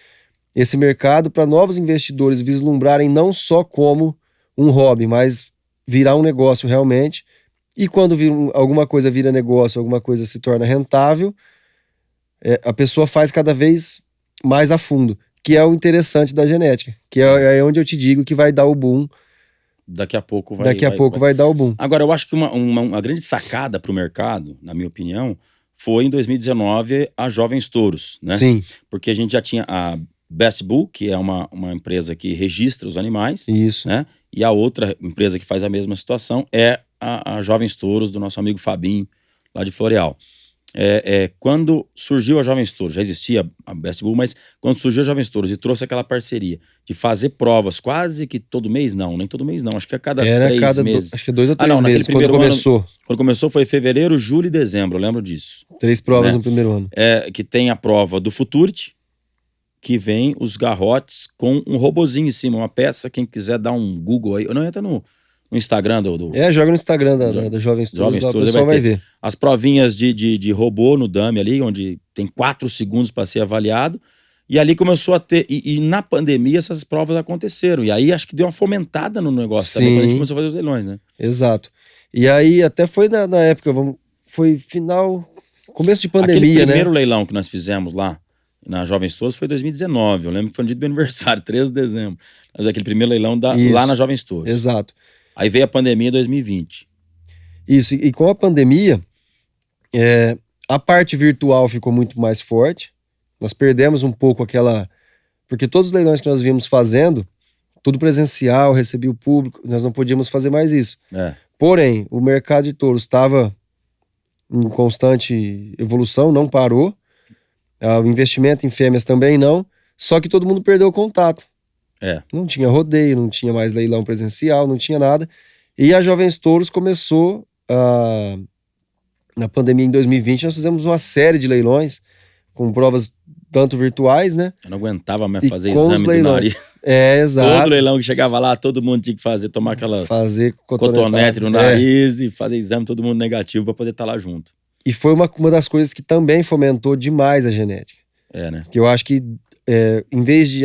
mercado para novos investidores vislumbrarem não só como um hobby, mas virar um negócio realmente. E quando alguma coisa vira negócio, alguma coisa se torna rentável, a pessoa faz cada vez mais a fundo, que é o interessante da genética, que é onde eu te digo que vai dar o boom. Daqui a pouco vai dar o boom. Agora, eu acho que uma grande sacada para o mercado, na minha opinião, foi em 2019 a Jovens Touros, né? Sim. Porque a gente já tinha a Best Bull, que é uma empresa que registra os animais. Isso. Né? E a outra empresa que faz a mesma situação é a Jovens Touros, do nosso amigo Fabinho, lá de Floreal. Quando surgiu a Jovens Touros, já existia a Best Bull, mas quando surgiu a Jovens Touros e trouxe aquela parceria de fazer provas quase que todo mês, nem todo mês não, acho que a cada 3 meses. Acho que 2 ou 3 meses, quando começou. Quando começou foi fevereiro, julho e dezembro, eu lembro disso. 3 provas no primeiro ano. Que tem a prova do Futurity, que vem os garrotes com um robozinho em cima, uma peça, quem quiser dar um Google aí, não entra no Instagram joga no Instagram da Jovens Touros, o pessoal vai ver. As provinhas de robô no dummy ali, onde tem 4 segundos para ser avaliado, e ali começou a ter, e na pandemia essas provas aconteceram, e aí acho que deu uma fomentada no negócio também, quando a gente começou a fazer os leilões, né? Exato. E aí até foi na época, foi começo de pandemia, aquele né? primeiro leilão que nós fizemos lá, na Jovens Touros, foi 2019, eu lembro que foi no dia do meu aniversário, 13 de dezembro, mas aquele primeiro leilão lá na Jovens Touros. Exato. Aí veio a pandemia em 2020. Isso, e com a pandemia, a parte virtual ficou muito mais forte. Nós perdemos um pouco aquela... Porque todos os leilões que nós vimos fazendo, tudo presencial, recebia o público, nós não podíamos fazer mais isso. Porém, o mercado de touros estava em constante evolução, não parou. O investimento em fêmeas também não. Só que todo mundo perdeu o contato. Não tinha rodeio, não tinha mais leilão presencial, não tinha nada. E a Jovens Touros começou... Na pandemia em 2020, nós fizemos uma série de leilões com provas tanto virtuais, né? Eu não aguentava mais fazer com exame do nariz. Exato. Todo leilão que chegava lá, todo mundo tinha que fazer, tomar aquela cotonete no É. nariz e fazer exame, todo mundo negativo para poder estar lá junto. E foi uma das coisas que também fomentou demais a genética. Né? Que eu acho que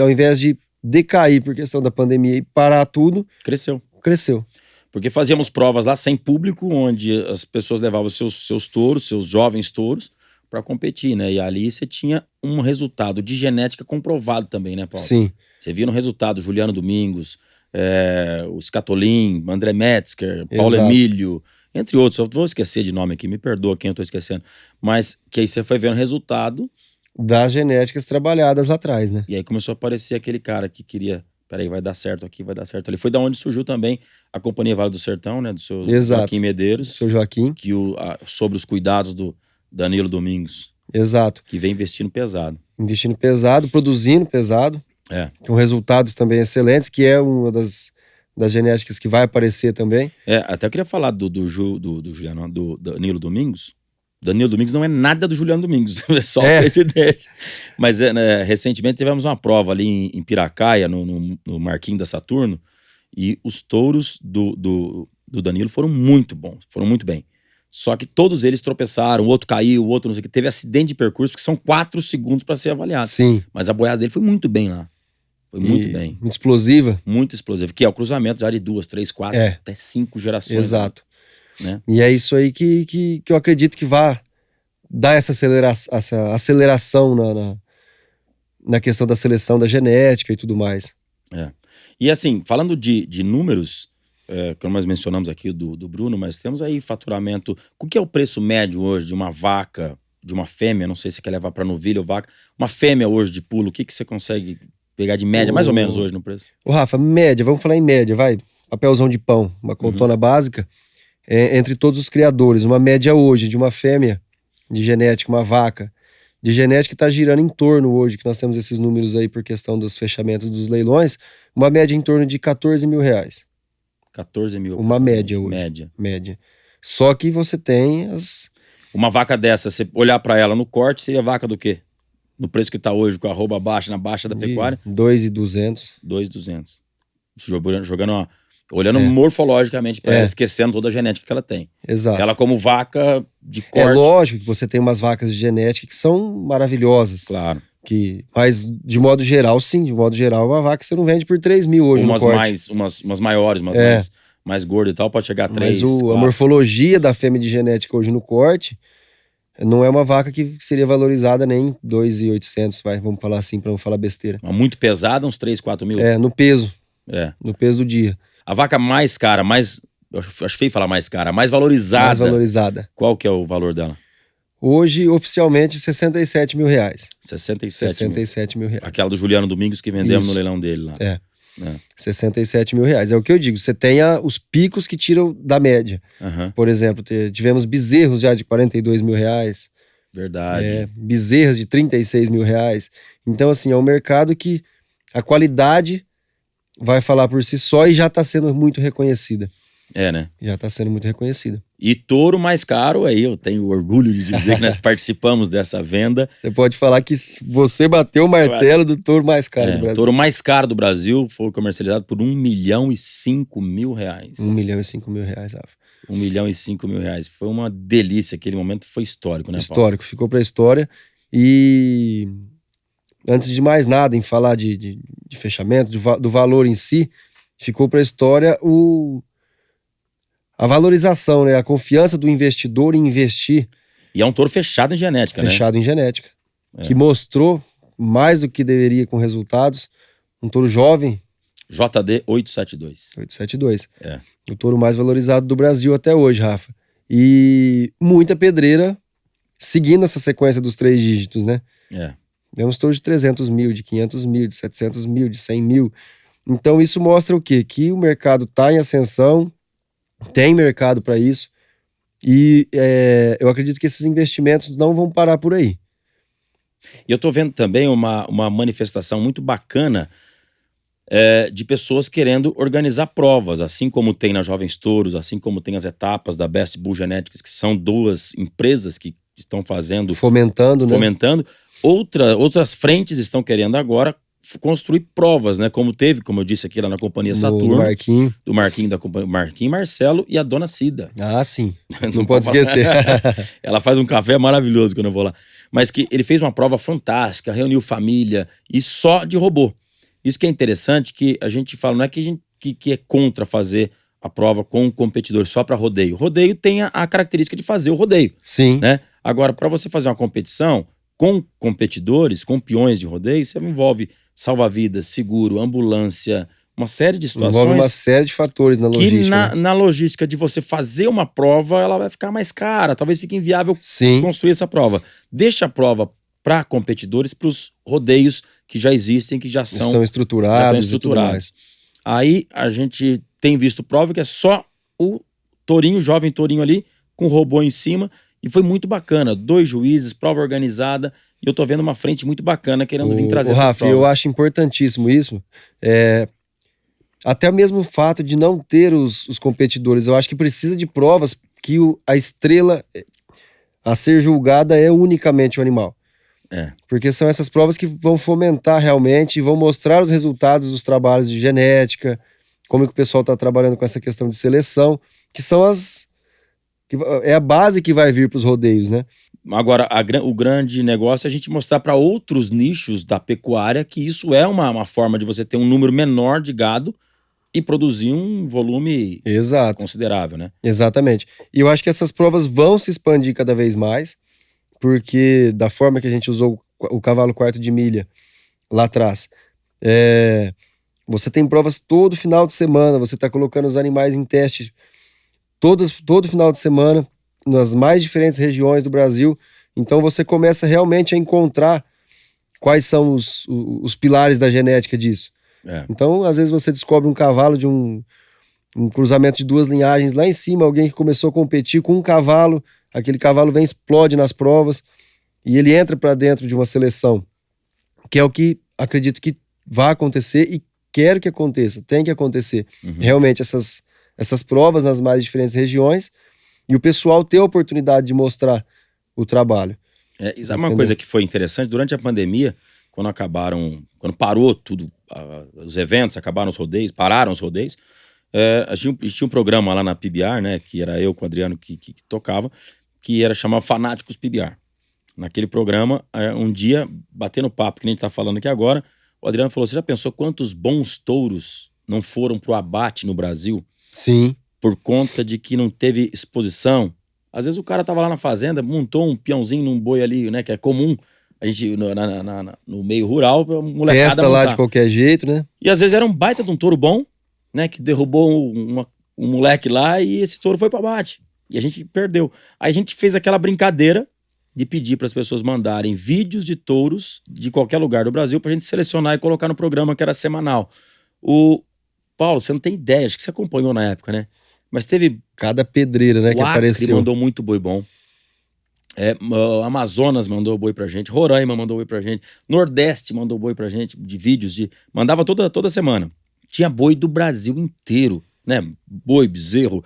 ao invés de decair por questão da pandemia e parar tudo, Cresceu. Porque fazíamos provas lá sem público, onde as pessoas levavam seus touros, seus jovens touros, para competir, né? E ali você tinha um resultado de genética comprovado também, né, Paulo? Sim. Você via no resultado Juliano Domingos, o Scatolin, André Metzger, Paulo Exato. Emílio, entre outros. Eu vou esquecer de nome aqui, me perdoa quem eu tô esquecendo. Mas que aí você foi vendo o resultado. Das genéticas trabalhadas lá atrás, né? E aí começou a aparecer aquele cara que queria... Peraí, vai dar certo aqui, vai dar certo ali. Foi da onde surgiu também a Companhia Vale do Sertão, né? Do seu Exato. Joaquim Medeiros. Seu Joaquim. Que sobre os cuidados do Danilo Domingos. Exato. Que vem investindo pesado. Investindo pesado, produzindo pesado. Com resultados também excelentes, que é uma das genéticas que vai aparecer também. Até eu queria falar do Juliano, do Danilo Domingos. Danilo Domingos não é nada do Juliano Domingos, é só o presidente. Mas recentemente tivemos uma prova ali em Piracaia, no Marquinhos da Saturno, e os touros do Danilo foram muito bons, foram muito bem. Só que todos eles tropeçaram, o outro caiu, o outro não sei o que. Teve acidente de percurso, que são 4 segundos para ser avaliado. Sim. Mas a boiada dele foi muito bem lá. Foi muito bem. Muito explosiva. Muito explosivo, que é o cruzamento já de 2, 3, 4, até 5 gerações. Exato. Né? E é isso aí que eu acredito que vai dar essa aceleração na questão da seleção da genética e tudo mais. E assim, falando de números, como nós mencionamos aqui do Bruno, mas temos aí faturamento. O que é o preço médio hoje de uma vaca, de uma fêmea? Não sei se você quer levar para novilha ou vaca. Uma fêmea hoje de pulo, o que você consegue pegar de média, mais ou menos hoje no preço? Rafa, média, vamos falar em média, vai. Papelzão de pão, uma coltona básica. Entre todos os criadores, uma média hoje de uma fêmea de genética, uma vaca de genética está girando em torno hoje, que nós temos esses números aí por questão dos fechamentos dos leilões, uma média em torno de R$14 mil. 14 mil. Uma média hoje. Média. Só que você tem uma vaca dessa, você olhar para ela no corte, seria vaca do quê? No preço que tá hoje, com a arroba baixa, na baixa da pecuária? 2.200. 2.200. Jogando olhando morfologicamente para ela, esquecendo toda a genética que ela tem. Exato. Ela como vaca de corte. É lógico que você tem umas vacas de genética que são maravilhosas. Claro. Mas de modo geral, sim. De modo geral, uma vaca você não vende por 3 mil hoje no corte. Umas maiores, mais gordas e tal, pode chegar a 3, Mas a morfologia da fêmea de genética hoje no corte não é uma vaca que seria valorizada nem 2.800, vamos falar assim, para não falar besteira. Mas muito pesada, uns 3, 4 mil? No peso. No peso do dia. A vaca mais cara, eu acho feio falar mais cara, mais valorizada. Mais valorizada. Qual que é o valor dela? Hoje, oficialmente, R$67 mil. 67 mil. Aquela do Juliano Domingos que vendemos no leilão dele lá. 67 mil reais. É o que eu digo. Você tem os picos que tiram da média. Por exemplo, tivemos bezerros já de R$42 mil. Verdade. Bezerras de R$36 mil. Então, assim, é um mercado que a qualidade vai falar por si só e já está sendo muito reconhecida. Né? Já está sendo muito reconhecida. E touro mais caro, aí eu tenho orgulho de dizer que nós participamos dessa venda. Você pode falar que você bateu o martelo do touro mais caro do Brasil. O touro mais caro do Brasil foi comercializado por R$1.005 mil. R$1.005 mil, Rafa. R$1.005 mil. Foi uma delícia, aquele momento foi histórico, né, Paulo? Histórico, ficou para a história. E antes de mais nada, em falar de fechamento, do valor em si, ficou para a história a valorização, né? A confiança do investidor em investir. E é um touro fechado em genética, Fechado em genética. Que mostrou mais do que deveria com resultados. Um touro jovem. JD 872. 872. O touro mais valorizado do Brasil até hoje, Rafa. E muita pedreira seguindo essa sequência dos 3 dígitos, né? Vemos touros de 300 mil, de 500 mil, de 700 mil, de 100 mil. Então isso mostra o quê? Que o mercado está em ascensão, tem mercado para isso, e eu acredito que esses investimentos não vão parar por aí. E eu tô vendo também uma manifestação muito bacana de pessoas querendo organizar provas, assim como tem na Jovens Touros, assim como tem as etapas da Best Bull Genetics, que são 2 empresas que estão fazendo... Fomentando, né? Outras frentes estão querendo agora construir provas, né? Como teve, como eu disse aqui lá na Companhia Saturno. Do Marquinho. Do Marquinho, da Companhia Marquinho, Marcelo e a Dona Cida. Ah, sim. Não pode esquecer. Ela faz um café maravilhoso quando eu vou lá. Mas que ele fez uma prova fantástica, reuniu família e só de robô. Isso que é interessante, que a gente fala, não é que a gente que é contra fazer a prova com um competidor só para rodeio. Rodeio tem a característica de fazer o rodeio. Sim. Né? Agora, para você fazer uma competição com competidores, com peões de rodeio, você envolve salva-vidas, seguro, ambulância, uma série de situações. Envolve uma série de fatores na logística. Que na logística de você fazer uma prova, ela vai ficar mais cara. Talvez fique inviável construir essa prova. Deixa a prova para competidores, para os rodeios que já existem, que já estão estruturados. E tudo mais. Aí a gente tem visto prova que é só o tourinho, jovem tourinho ali, com o robô em cima. E foi muito bacana. 2 juízes, prova organizada. E eu tô vendo uma frente muito bacana querendo vir trazer essas Rafa, provas. eu acho importantíssimo isso. Até mesmo o fato de não ter os competidores. Eu acho que precisa de provas que a estrela a ser julgada é unicamente o animal. Porque são essas provas que vão fomentar realmente e vão mostrar os resultados dos trabalhos de genética, como é que o pessoal está trabalhando com essa questão de seleção, que são é a base que vai vir para os rodeios, né? Agora, o grande negócio é a gente mostrar para outros nichos da pecuária que isso é uma forma de você ter um número menor de gado e produzir um volume considerável, né? Exatamente. E eu acho que essas provas vão se expandir cada vez mais, porque da forma que a gente usou o cavalo quarto de milha lá atrás, você tem provas todo final de semana, você está colocando os animais em teste todo final de semana, nas mais diferentes regiões do Brasil. Então você começa realmente a encontrar quais são os pilares da genética disso. Então, às vezes você descobre um cavalo de um cruzamento de 2 linhagens lá em cima, alguém que começou a competir com um cavalo, aquele cavalo vem, explode nas provas e ele entra para dentro de uma seleção, que é o que acredito que vai acontecer e quero que aconteça, tem que acontecer. Realmente essas provas nas mais diferentes regiões e o pessoal ter a oportunidade de mostrar o trabalho. Sabe uma coisa que foi interessante? Durante a pandemia, quando parou tudo, os eventos, acabaram os rodeios, pararam os rodeios, a gente tinha um programa lá na PBR, né, que era eu com o Adriano que tocava, que era chamado Fanáticos PBR. Naquele programa, um dia, batendo papo, que nem a gente tá falando aqui agora, o Adriano falou, você já pensou quantos bons touros não foram pro abate no Brasil? Sim. Por conta de que não teve exposição. Às vezes o cara tava lá na fazenda, montou um peãozinho num boi ali, né, que é comum. A gente, no meio rural, a molecada testa lá de qualquer jeito, né? E às vezes era um baita de um touro bom, né, que derrubou um moleque lá e esse touro foi pro abate. E a gente perdeu. Aí a gente fez aquela brincadeira de pedir para as pessoas mandarem vídeos de touros de qualquer lugar do Brasil pra gente selecionar e colocar no programa que era semanal. Paulo, você não tem ideia, acho que você acompanhou na época, né? Mas teve... Cada pedreira, né, que apareceu. mandou muito boi bom. Amazonas mandou boi pra gente, Roraima mandou boi pra gente, Nordeste mandou boi pra gente, de vídeos, mandava toda semana. Tinha boi do Brasil inteiro, né? Boi, bezerro,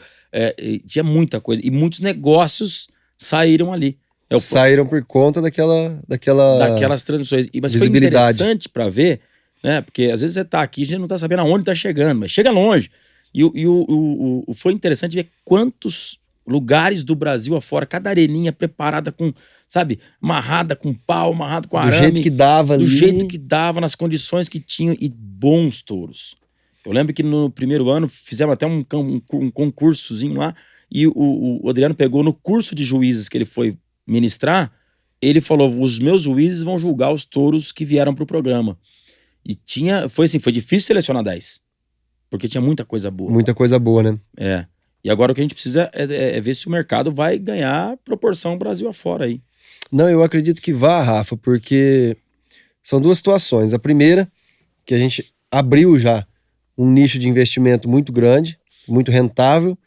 tinha muita coisa. E muitos negócios saíram ali. Saíram por conta daquelas transmissões. Mas foi interessante pra ver, né? Porque às vezes você tá aqui e a gente não tá sabendo aonde tá chegando, mas chega longe. E foi interessante ver quantos lugares do Brasil afora, cada areninha preparada com, sabe, amarrada com pau, amarrado com arame. Do jeito que dava ali. Do jeito que dava, nas condições que tinham, e bons touros. Eu lembro que no primeiro ano fizemos até um concursozinho lá, e o Adriano pegou no curso de juízes que ele foi ministrar, ele falou, os meus juízes vão julgar os touros que vieram pro programa. E foi difícil selecionar 10. Porque tinha muita coisa boa. Muita coisa boa, né? E agora o que a gente precisa é ver se o mercado vai ganhar proporção Brasil afora aí. Não, eu acredito que vá, Rafa, porque são duas situações. A primeira, que a gente abriu já um nicho de investimento muito grande, muito rentável,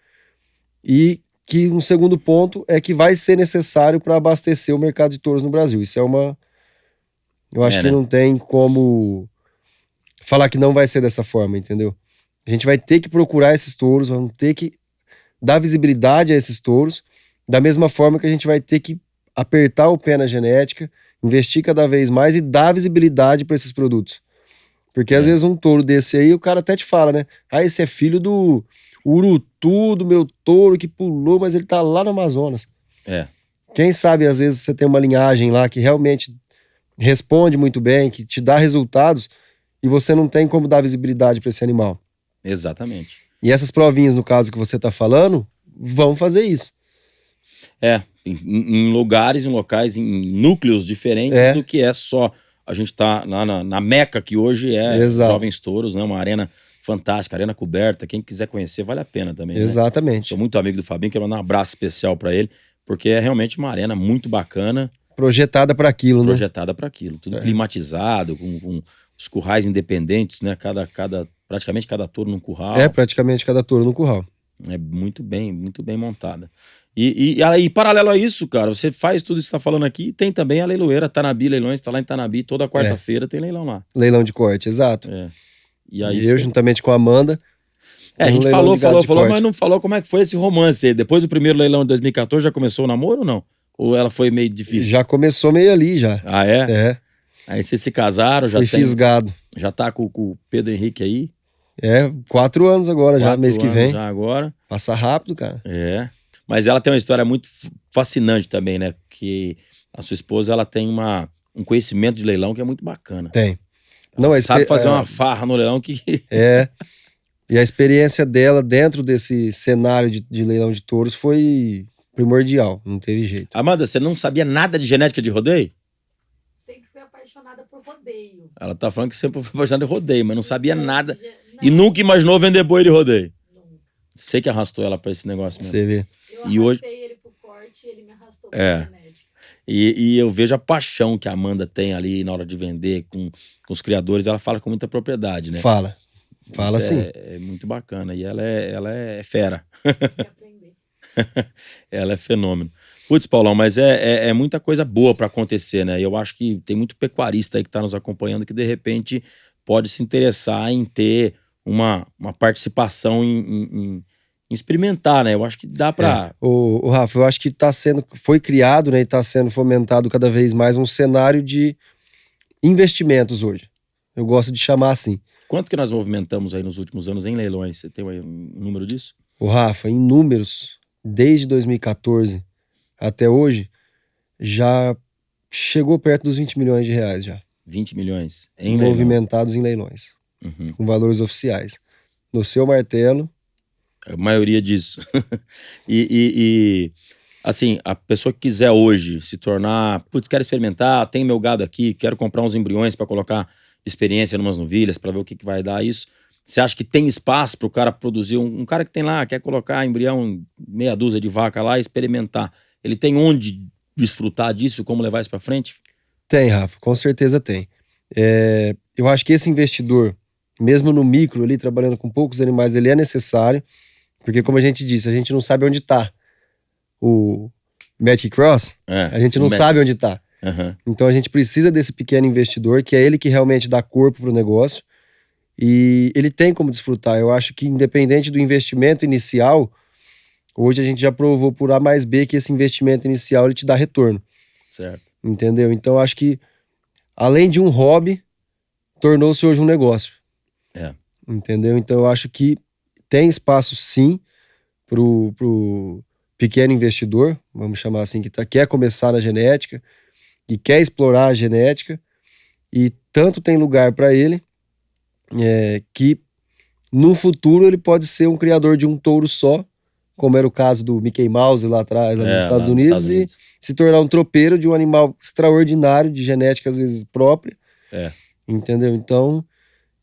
e que um segundo ponto é que vai ser necessário para abastecer o mercado de touros no Brasil. Isso é uma... Eu acho que não tem como falar que não vai ser dessa forma, entendeu? A gente vai ter que procurar esses touros, vamos ter que dar visibilidade a esses touros, da mesma forma que a gente vai ter que apertar o pé na genética, investir cada vez mais e dar visibilidade para esses produtos. Porque às vezes um touro desse aí, o cara até te fala, né? Ah, esse é filho do urutu, do meu touro que pulou, mas ele tá lá no Amazonas. Quem sabe às vezes você tem uma linhagem lá que realmente responde muito bem, que te dá resultados e você não tem como dar visibilidade para esse animal. Exatamente. E essas provinhas, no caso que você tá falando, vão fazer isso. Em lugares, em locais, em núcleos diferentes do que é só... A gente tá lá na Meca, que hoje é Jovens Touros, né? Uma arena fantástica, arena coberta. Quem quiser conhecer, vale a pena também. Exatamente. Né? Sou muito amigo do Fabinho, quero mandar um abraço especial para ele, porque é realmente uma arena muito bacana. Projetada para aquilo, né? Projetada para aquilo. Tudo climatizado, com os currais independentes, né? Praticamente cada touro num curral. Praticamente cada touro no curral. É muito bem montada. E paralelo a isso, cara, você faz tudo isso que você tá falando aqui, e tem também a leiloeira Tanabi Leilões, tá lá em Tanabi, toda quarta-feira tem leilão lá. Leilão de corte, exato. E aí eu, juntamente com a Amanda... a gente falou, mas não falou como é que foi esse romance aí. Depois do primeiro leilão de 2014, já começou o namoro ou não? Ou ela foi meio difícil? Já começou meio ali, já. Ah, é? Aí vocês se casaram, já foi fisgado. Já tá com o Pedro Henrique aí? 4 anos agora, já mês que vem. Já agora. Passa rápido, cara. Mas ela tem uma história muito fascinante também, né? Que a sua esposa, ela tem um conhecimento de leilão que é muito bacana. Tem. Ela sabe fazer uma farra no leilão que... E a experiência dela dentro desse cenário de leilão de touros foi primordial, não teve jeito. Amanda, você não sabia nada de genética de rodeio? Sempre fui apaixonada por rodeio. Ela tá falando que sempre foi apaixonada de rodeio, mas não sabia nada. Não. E nunca imaginou vender boi de rodeio. Nunca. Você que arrastou ela pra esse negócio mesmo. Você vê. Eu arrastei ele pro corte e ele me arrastou pra genética. E eu vejo a paixão que a Amanda tem ali na hora de vender com os criadores. Ela fala com muita propriedade, né? Fala sim. É muito bacana. E ela é fera. Aprender. Ela é fenômeno. Putz, Paulão, mas é muita coisa boa pra acontecer, né? E eu acho que tem muito pecuarista aí que tá nos acompanhando que de repente pode se interessar em ter uma participação em experimentar, né? Eu acho que dá pra... O Rafa, eu acho que foi criado, né, e tá sendo fomentado cada vez mais um cenário de investimentos hoje. Eu gosto de chamar assim. Quanto que nós movimentamos aí nos últimos anos em leilões? Você tem um número disso? O Rafa, em números, desde 2014 até hoje, já chegou perto dos 20 milhões de reais já. 20 milhões movimentados em leilões, com valores oficiais. No seu martelo. A maioria disso. Assim, a pessoa que quiser hoje se tornar, putz, quero experimentar, tem meu gado aqui, quero comprar uns embriões para colocar experiência em umas novilhas para ver o que vai dar isso. Você acha que tem espaço para o cara produzir? Um cara que tem lá, quer colocar embrião, meia dúzia de vaca lá e experimentar. Ele tem onde desfrutar disso, como levar isso para frente? Tem, Rafa, com certeza tem. Eu acho que esse investidor, mesmo no micro ali, trabalhando com poucos animais, ele é necessário, porque como a gente disse, a gente não sabe onde está o Magic Cross, a gente não sabe onde está. Então a gente precisa desse pequeno investidor, que é ele que realmente dá corpo pro negócio, e ele tem como desfrutar. Eu acho que independente do investimento inicial, hoje a gente já provou por A mais B que esse investimento inicial ele te dá retorno. Certo. Entendeu? Então acho que além de um hobby, tornou-se hoje um negócio. Entendeu? Então eu acho que tem espaço sim pro pequeno investidor, vamos chamar assim, que quer começar na genética e quer explorar a genética, e tanto tem lugar para ele que no futuro ele pode ser um criador de um touro só, como era o caso do Mickey Mouse lá atrás, lá nos Estados Unidos, e se tornar um tropeiro de um animal extraordinário, de genética às vezes própria. Entendeu? Então,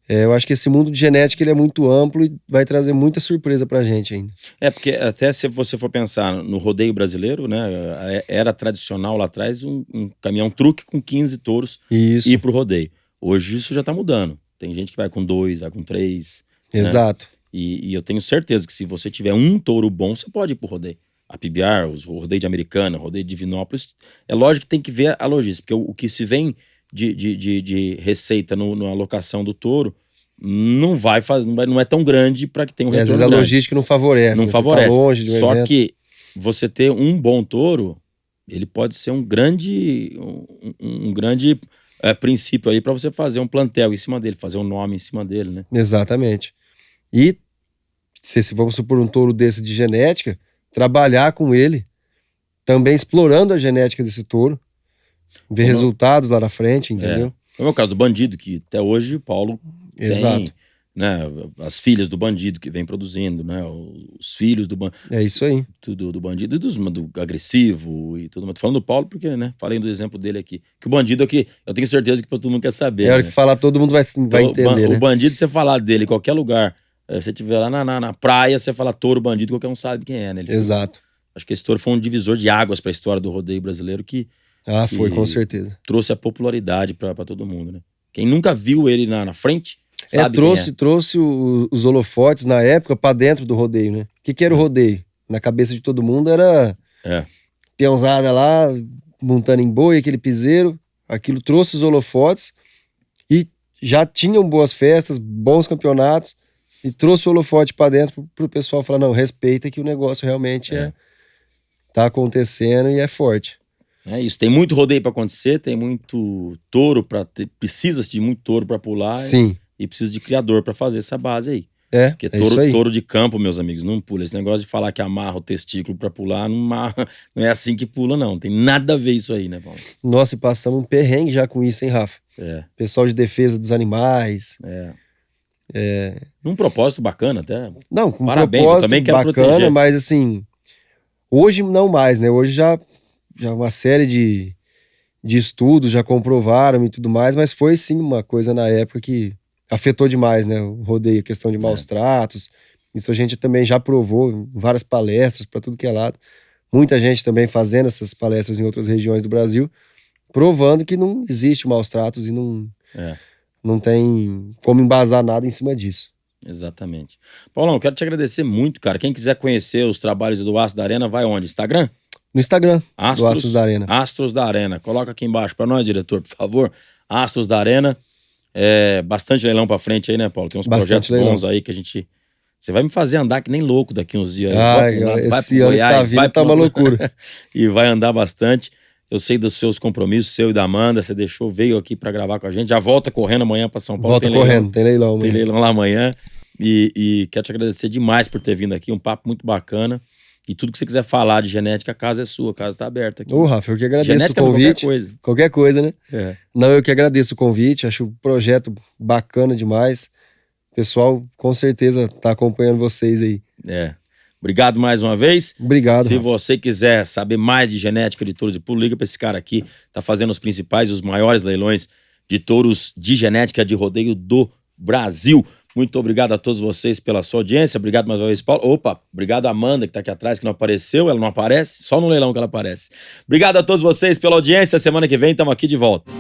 Eu acho que esse mundo de genética ele é muito amplo e vai trazer muita surpresa pra gente ainda. Porque até se você for pensar no rodeio brasileiro, né? Era tradicional lá atrás um caminhão-truque com 15 touros Isso, ir pro rodeio. Hoje isso já tá mudando. Tem gente que vai com 2, vai com 3. exato. E eu tenho certeza que se você tiver um touro bom, você pode ir pro rodeio. A PBR, o rodeio de Americana, o rodeio de Divinópolis. É lógico que tem que ver a logística, porque o que se vem de receita na alocação do touro não é tão grande para que tenha um E às retorno vezes a grande. logística não favorece. Não né? favorece. Você tá longe de um Só evento. que você ter um bom touro, ele pode ser um grande princípio aí para você fazer um plantel em cima dele, fazer um nome em cima dele, né? Exatamente. E se vamos supor um touro desse de genética, trabalhar com ele, também explorando a genética desse touro, ver Como- resultados lá na frente, entendeu? É o meu caso do Bandido, que até hoje o Paulo Exato. tem, né, as filhas do Bandido que vem produzindo, né, os filhos do É isso aí. do Bandido e do agressivo e tudo mais. Tô falando do Paulo porque, né, falei do exemplo dele aqui. Que o Bandido é que eu tenho certeza que todo mundo quer saber. É hora né? que falar, todo mundo vai Então, entender, o né? Bandido, você falar dele em qualquer lugar, você estiver lá na praia, você fala touro, Bandido, qualquer um sabe quem é, né? Exato. Acho que esse touro foi um divisor de águas para a história do rodeio brasileiro que Ah, foi, E- com certeza. trouxe a popularidade para todo mundo, né? Quem nunca viu ele na frente, sabe Trouxe os holofotes na época pra dentro do rodeio, né? O que era o rodeio? Na cabeça de todo mundo era É. peãozada lá, montando em boi, aquele piseiro. Aquilo trouxe os holofotes e já tinham boas festas, bons campeonatos e trouxe o holofote pra dentro pro pessoal falar, não, respeita que o negócio realmente tá acontecendo e é forte. É isso, tem muito rodeio para acontecer, tem muito touro precisa de muito touro para pular Sim, e precisa de criador para fazer essa base aí. Porque é isso aí. touro de campo, meus amigos, não pula. Esse negócio de falar que amarra o testículo para pular, não é assim que pula, não. Tem nada a ver isso aí, né, Paulo? Nossa, e passamos um perrengue já com isso, hein, Rafa? É, Pessoal de defesa dos animais. num propósito bacana até. Não, com um Parabéns, eu propósito também quero bacana, proteger. mas assim, hoje não mais, né? Hoje já uma série de estudos já comprovaram e tudo mais, mas foi sim uma coisa na época que afetou demais, né? O rodeio, a questão de maus tratos. Isso a gente também já provou em várias palestras para tudo que é lado. Muita gente também fazendo essas palestras em outras regiões do Brasil, provando que não existe maus tratos e não tem como embasar nada em cima disso. Exatamente. Paulão, quero te agradecer muito, cara. Quem quiser conhecer os trabalhos do Astros da Arena, vai onde? Instagram? No Instagram, do Astros da Arena. Astros da Arena. Coloca aqui embaixo para nós, diretor, por favor. Astros da Arena. Bastante leilão para frente aí, né, Paulo? Tem uns Bastante projetos bons leilão. aí que a gente... Você vai me fazer andar que nem louco daqui uns dias. Esse ano que tá vindo tá uma loucura. E vai andar bastante. Eu sei dos seus compromissos, seu e da Amanda. Você veio aqui para gravar com a gente. Já volta correndo amanhã para São Paulo. Volta correndo, tem leilão. Tem leilão lá amanhã. E quero te agradecer demais por ter vindo aqui. Um papo muito bacana. E tudo que você quiser falar de genética, a casa é sua. A casa tá aberta aqui. Ô, Rafa, eu que agradeço Genética o não, convite. qualquer coisa. Qualquer coisa, né? É. Não, eu que agradeço o convite. Acho o projeto bacana demais. O pessoal, com certeza, tá acompanhando vocês aí. Obrigado mais uma vez. Obrigado, Se Rafa. você quiser saber mais de genética de touros de pulo, liga para esse cara aqui. Tá fazendo os principais e os maiores leilões de touros de genética de rodeio do Brasil. Muito obrigado a todos vocês pela sua audiência. Obrigado mais uma vez, Paulo. Opa, obrigado a Amanda, que tá aqui atrás, que não apareceu. Ela não aparece, só no leilão que ela aparece. Obrigado a todos vocês pela audiência. Semana que vem estamos aqui de volta.